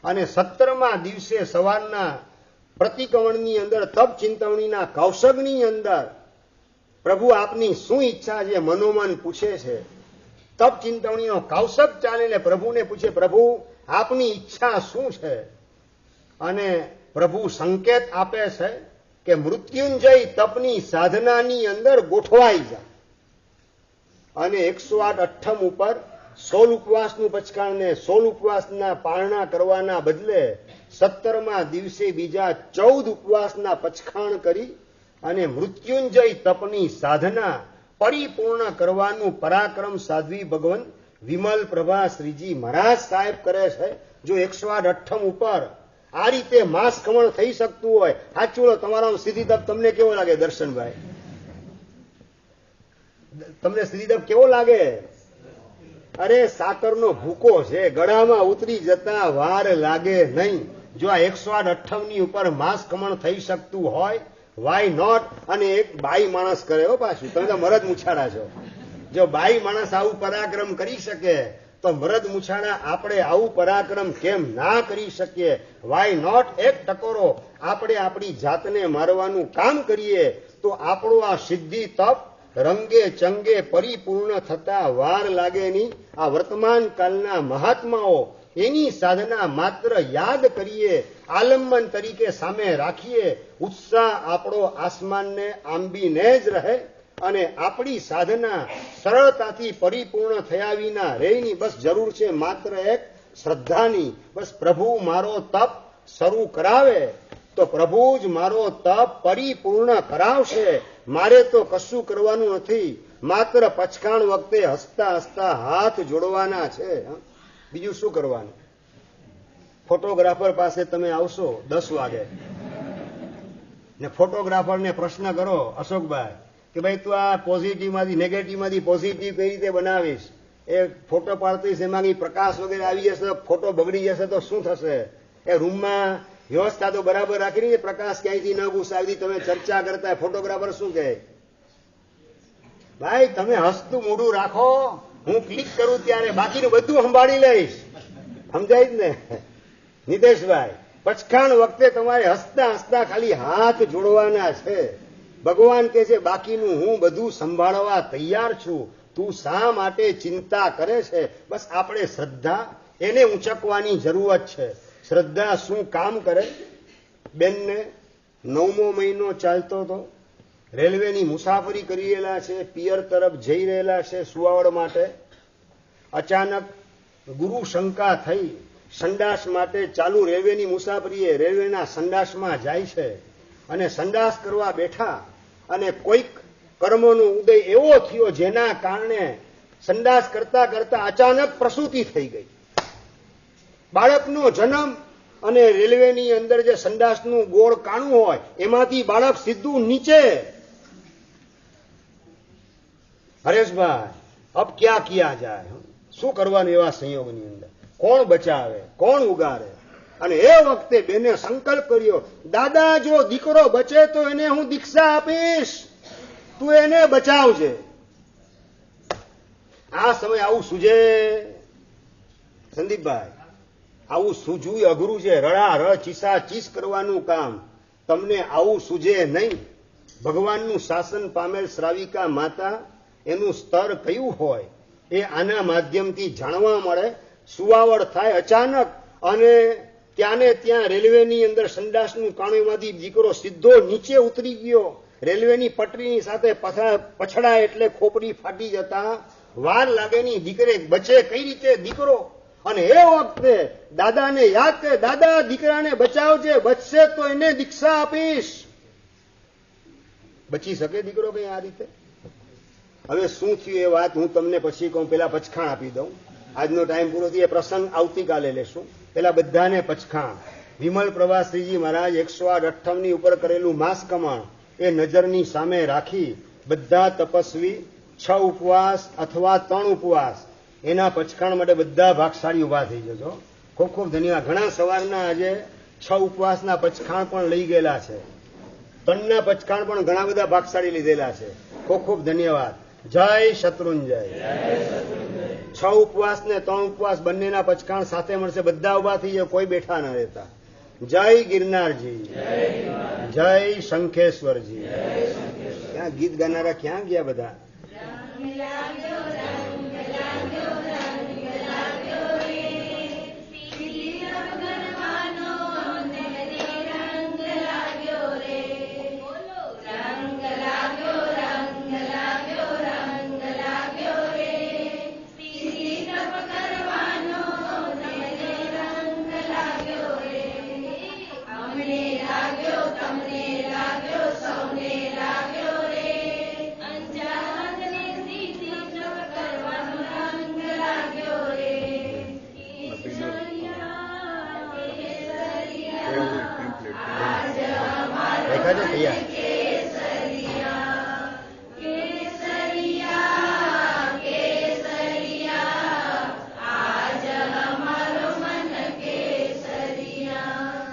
અને 17મા દિવસે સવારના પ્રતિક્રમણની અંદર તપ ચિંતવણીના કૌશગની અંદર પ્રભુ આપની શું ઈચ્છા છે મનોમન પૂછે છે. તપ ચિંતવણીનો કૌશક ચાલે એટલે પ્રભુને પૂછે, પ્રભુ આપની ઈચ્છા શું છે? અને પ્રભુ સંકેત આપે છે કે મૃત્યુંજય તપની સાધનાની અંદર ગોઠવાઈ જાય. અને 108 અઠ્ઠમ ઉપર 16 ઉપવાસનું પચકાણને 16 ઉપવાસના પારણા કરવાના બદલે 17મા દિવસે બીજા 14 ઉપવાસના પચખાણ કરી અને મૃત્યુંજય તપની સાધના પરિપૂર્ણ કરવાનું પરાક્રમ સાધ્વી ભગવાન વિમલ પ્રભા શ્રીજી મહારાજ સાહેબ કરે છે. જો 108 અઠ્ઠમ ઉપર આ રીતે માસ ખમણ થઈ શકતું હોય, સાચું તમારા સિદ્ધિ તપ તમને કેવો લાગે દર્શનભાઈ? તમને સિદ્ધિ તપ કેવો લાગે? અરે સાકરનો ભૂકો છે, ગળામાં ઉતરી જતા વાર લાગે નહીં. જો આ 108 અઠ્ઠમની ઉપર માસ ખમણ થઈ શકતું હોય, વાય નોટ? અને એક બાઈ માણસ કરે હો પાછું, તમે તો મરદ મુછાડા છો. જો બાઈ માણસ આવું પરાક્રમ કરી શકે તો મરદ મુછાડા આપણે આવું પરાક્રમ કેમ ના કરી શકીએ? Why not? એક ટકોરો આપણે આપણી જાતને મારવાનું કામ કરીએ તો આપણો આ સિદ્ધિ તપ રંગે ચંગે પરિપૂર્ણ થતા વાર લાગે નહીં. આ વર્તમાન કાળના મહાત્માઓ એની સાધના માત્ર યાદ કરીએ, આલંબન તરીકે સામે રાખીએ, ઉત્સાહ આપણો આસમાનને આંબીને જ રહે અને આપણી સાધના સરળતાથી પરિપૂર્ણ થયા વિના રહેની. બસ જરૂર છે માત્ર એક શ્રદ્ધાની. બસ પ્રભુ મારો તપ શરૂ કરાવે તો પ્રભુ જ મારો તપ પરિપૂર્ણ કરાવશે. મારે તો કશું કરવાનું નથી, માત્ર પચકાણ વખતે હસતા હસતા હાથ જોડવાના છે. બીજું શું કરવાનું? ફોટોગ્રાફર પાસે તમે આવશો 10 વાગે ને ફોટોગ્રાફરને પ્રશ્ન કરો, અશોકભાઈ કે ભાઈ તું આ પોઝિટિવમાંથી નેગેટિવમાંથી પોઝિટિવ કઈ રીતે બનાવીશ? એ ફોટો પાડતીશ, એમાં પ્રકાશ વગેરે આવી જશે તો ફોટો બગડી જશે તો શું થશે? એ રૂમમાં વ્યવસ્થા તો બરાબર રાખી, પ્રકાશ ક્યાંયથી ન ઘુસાવી, તમે ચર્ચા કરતા ફોટોગ્રાફર શું કહે? ભાઈ તમે હસતું મોઢું રાખો, હું ક્લિક કરું ત્યારે બાકીનું બધું સંભાળી લઈશ. સમજાય જ ને નિતેશભાઈ? પચખાણ વખતે તમારે હસતા હસતા ખાલી હાથ જોડવાના છે. ભગવાન કે છે બાકીનું હું બધું સંભાળવા તૈયાર છું, તું શા માટે ચિંતા કરે છે? બસ આપણે શ્રદ્ધા એને ઊંચકવાની જરૂરત છે. શ્રદ્ધા શું કામ કરે? બેનને 9મો મહિનો ચાલતો હતો, રેલવેની મુસાફરી કરી રહેલા છે, પિયર તરફ જઈ રહેલા છે સુવાવડ માટે. અચાનક ગુરુ શંકા થઈ, સંડાસ માટે ચાલુ રેલવેની મુસાફરીએ રેલવેના સંડાસમાં જાય છે અને સંડાસ કરવા બેઠા અને કોઈક કર્મનો ઉદય એવો થયો જેના કારણે સંડાસ કરતા કરતા અચાનક પ્રસૂતિ થઈ ગઈ. બાળકનો જન્મ અને રેલવેની અંદર જે સંડાસનું ગોળ કાણું હોય એમાંથી બાળક સીધું નીચે. હરેશભાઈ અબ ક્યાં કિયા જાય? શું કરવાનું એવા સંયોગની અંદર? કોણ બચાવે, કોણ ઉગારે? અને એ વખતે બેને સંકલ્પ કર્યો, દાદા જો દીકરો બચે તો એને હું દીક્ષા આપીશ, તું એને બચાવજે. આ સમય આવું સૂજે સંદીપભાઈ, આવું સૂજવું અઘરું છે. રડા ર ચીસા ચીસ કરવાનું કામ. તમને આવું સૂજે નહીં. ભગવાનનું શાસન પામેલ શ્રાવિકા માતા એનું સ્તર કયું હોય એ આના માધ્યમથી જાણવા મળે. સુવાવડ થાય અચાનક અને ત્યાંને ત્યાં રેલવેની અંદર સંડાસનું કાણુંમાંથી દીકરો સીધો નીચે ઉતરી ગયો. રેલવેની પટરીની સાથે પછડા એટલે ખોપરી ફાટી જતા વાર લાગે નહીં. દીકરે બચે કઈ રીતે દીકરો? અને એ વખતે દાદાને યાદ કરે, દાદા દીકરાને બચાવજે, બચશે તો એને દીક્ષા આપીશ. બચી શકે દીકરો કઈ આ રીતે? હવે શું થયું એ વાત હું તમને પછી કહું, પેલા પચખાણ આપી દઉં. આજનો ટાઈમ પૂરો થયો, એ પ્રસંગ આવતીકાલે લેશું. પેલા બધાને પચખાણ. વિમલ પ્રભા શ્રીજી મહારાજ 108 અઠ્ઠમની ઉપર કરેલું માસ કમાણ એ નજરની સામે રાખી બધા તપસ્વી 6 ઉપવાસ અથવા 3 ઉપવાસ એના પચખાણ માટે બધા ભાગશાળી ઉભા થઈ જજો. ખૂબ ખૂબ ધન્યવાદ. ઘણા સવારના આજે 6 ઉપવાસના પચખાણ પણ લઈ ગયેલા છે. 3ના પચખાણ પણ ઘણા બધા ભાગશાળી લીધેલા છે. ખૂબ ખૂબ ધન્યવાદ. જય શત્રુંજય. 6 ઉપવાસ ને 3 ઉપવાસ બંનેના પચખાણ સાથે મળશે. બધા ઉભા થઈ જાય, કોઈ બેઠા ન રહેતા. જય ગિરનારજી, જય શંખેશ્વરજી. ક્યાં ગીત ગાનારા ક્યાં ગયા બધા?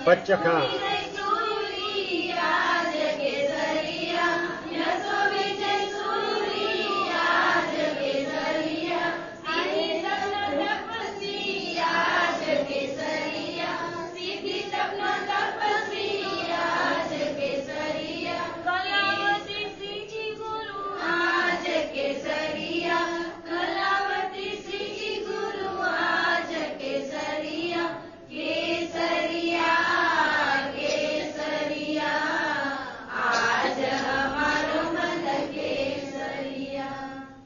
પચખાણ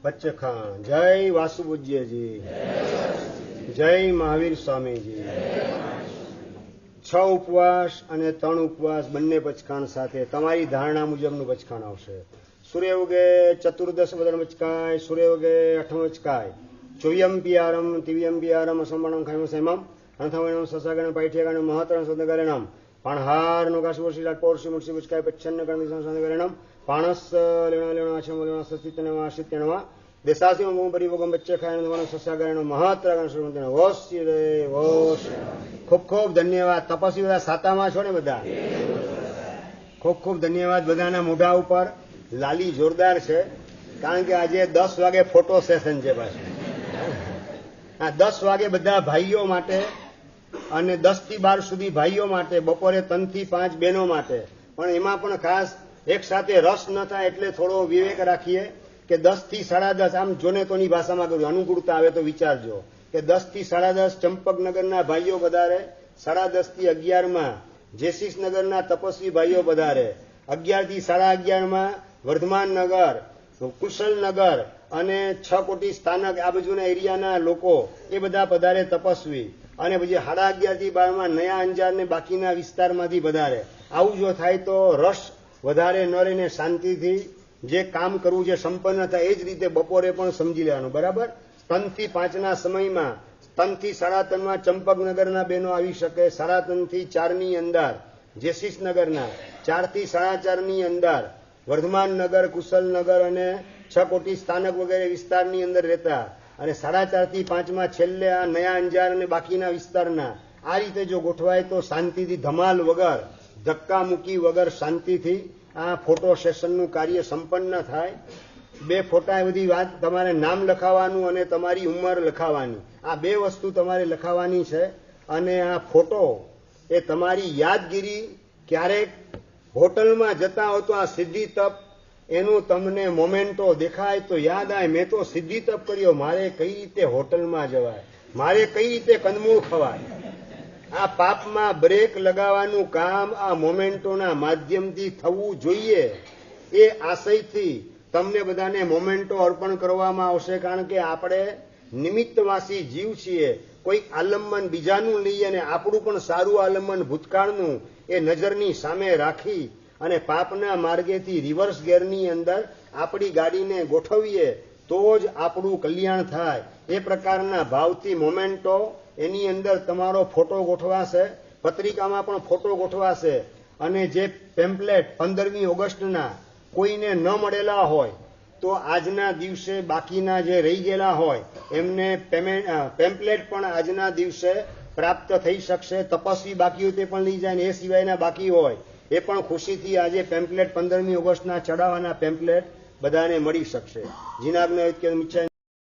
પચખાણ. જય વાસુપૂજ્યજી, જય મહાવીર સ્વામીજી. 6 ઉપવાસ અને 3 ઉપવાસ બંને પચખાણ સાથે તમારી ધારણા મુજબનું પચખાણ આવશે. સૂર્ય ઉગે ચતુર્દશ વદનમચકાય, સૂર્ય ઉગે અઠમચકાય, ચોયમ પિયારમ તિવ્યમ પિયારમ અસંબણમ ખાયમ સૈમમ અંથવણમ સસાગણ પૈઠ્યગણ મહત્રણ સદગરણમ પાણહાર નોકાશવશી લાટપોરશી મુક્ષી પુચકાય પચ્છન્ન કર્મી સંસાદગરણમ પાણસ લેણા લેણા આશ્રમ લેણા સચિતનવા આશિત્યણવા દેશાસી મમ પરિભોગમ બચ્ચે ખાયન વણ સસાગરણ મહત્રગણ શ્રીમંતન વોસ્ય રે વોશ. ખૂબ ખૂબ ધન્યવાદ. તપસ્વી બધા સાતામાં છો ને બધા? ખૂબ ખૂબ ધન્યવાદ. બધાના મોઢા ઉપર લાલી જોરદાર છે, કારણ કે આજે 10 વાગે ફોટો સેશન છે પાછું. 10 વાગે બધા ભાઈઓ માટે અને 10 થી 12 સુધી ભાઈઓ માટે, બપોરે 3 થી 5 બહેનો માટે. પણ એમાં પણ ખાસ એક સાથે રસ ન થાય એટલે થોડો વિવેક રાખીએ કે 10 થી 10:30, આમ જોને તોની ભાષામાં કરું, અનુકૂળતા આવે તો વિચારજો કે 10 થી 10:30 ચંપકનગરના ભાઈઓ પધારે, 10:30 થી 11 જેસીસનગરના તપસ્વી ભાઈઓ પધારે, 11 થી 11:30 વર્ધમાન નગર, કુશલનગર અને 6 કોટી સ્થાનક આ બાજુના એરિયાના લોકો એ બધા પધારે તપસ્વી. અને પછી 11:30 થી 12 નયા અંજાર ને બાકીના વિસ્તારમાંથી પધારે. આવું જો થાય તો રસ વધારે ન રહીને શાંતિથી જે કામ કરવું છે સંપન્ન થાય. એ જ રીતે બપોરે પણ સમજી લેવાનું, બરાબર? 3 થી 5ના સમયમાં 3 થી 3:30 ચંપકનગરના બહેનો આવી શકે, 3:30 થી 4ની અંદર જેસીસનગરના, 4 થી 4:30ની અંદર વર્ધમાનનગર, કુશલનગર અને 6 કોટી સ્થાનક વગેરે વિસ્તારની અંદર રહેતા, અને 4:30 થી 5 છેલ્લે આ નયા અંજાર અને બાકીના વિસ્તારના. આ રીતે જો ગોઠવાય તો શાંતિથી, ધમાલ વગર, ધક્કા મૂકી વગર શાંતિથી આ ફોટો સેશનનું કાર્ય સંપન્ન થાય. 2 ફોટા એ બધી વાત, તમારે નામ લખાવાનું અને તમારી ઉંમર લખાવાની, આ 2 વસ્તુ તમારે લખાવાની છે. અને આ ફોટો એ તમારી યાદગીરી, ક્યારેક હોટલમાં જતા હો તો આ સિદ્ધિ તપ એનું તમને મોમેન્ટો દેખાય તો યાદ આવે, મેં તો સિદ્ધિ તપ કર્યો, મારે કઈ રીતે હોટલમાં જવાય, મારે કઈ રીતે કંદમૂળ ખવાય. આ પાપમાં બ્રેક લગાવવાનું કામ આ મોમેન્ટોના માધ્યમથી થવું જોઈએ. એ આશયથી તમને બધાને મોમેન્ટો અર્પણ કરવામાં આવશે, કારણ કે આપણે નિમિત્તવાસી જીવ છીએ. કોઈક આલંબન બીજાનું લઈએ અને આપણું પણ સારું આલંબન ભૂતકાળનું એ નજરની સામે રાખી અને પાપના માર્ગેથી રિવર્સ ગેરની અંદર આપણી ગાડીને ગોઠવીએ તો જ આપણું કલ્યાણ થાય. એ પ્રકારના ભાવથી મોમેન્ટો, એની અંદર તમારો ફોટો ગોઠવાશે, પત્રિકામાં પણ ફોટો ગોઠવાશે. અને જે પેમ્પલેટ 15મી ઓગસ્ટના કોઈને ન મળેલા હોય તો આજના દિવસે બાકીના જે રહી ગયેલા હોય એમને પેમ્પલેટ પણ આજના દિવસે પ્રાપ્ત થઈ શકશે. તપસ્વી બાકી હોય તે પણ લઈ જાય, ને એ સિવાયના બાકી હોય એ પણ ખુશીથી આજે પેમ્પલેટ 15મી ઓગસ્ટના ચડાવવાના પેમ્પલેટ બધાને મળી શકશે. જીનાગ્ન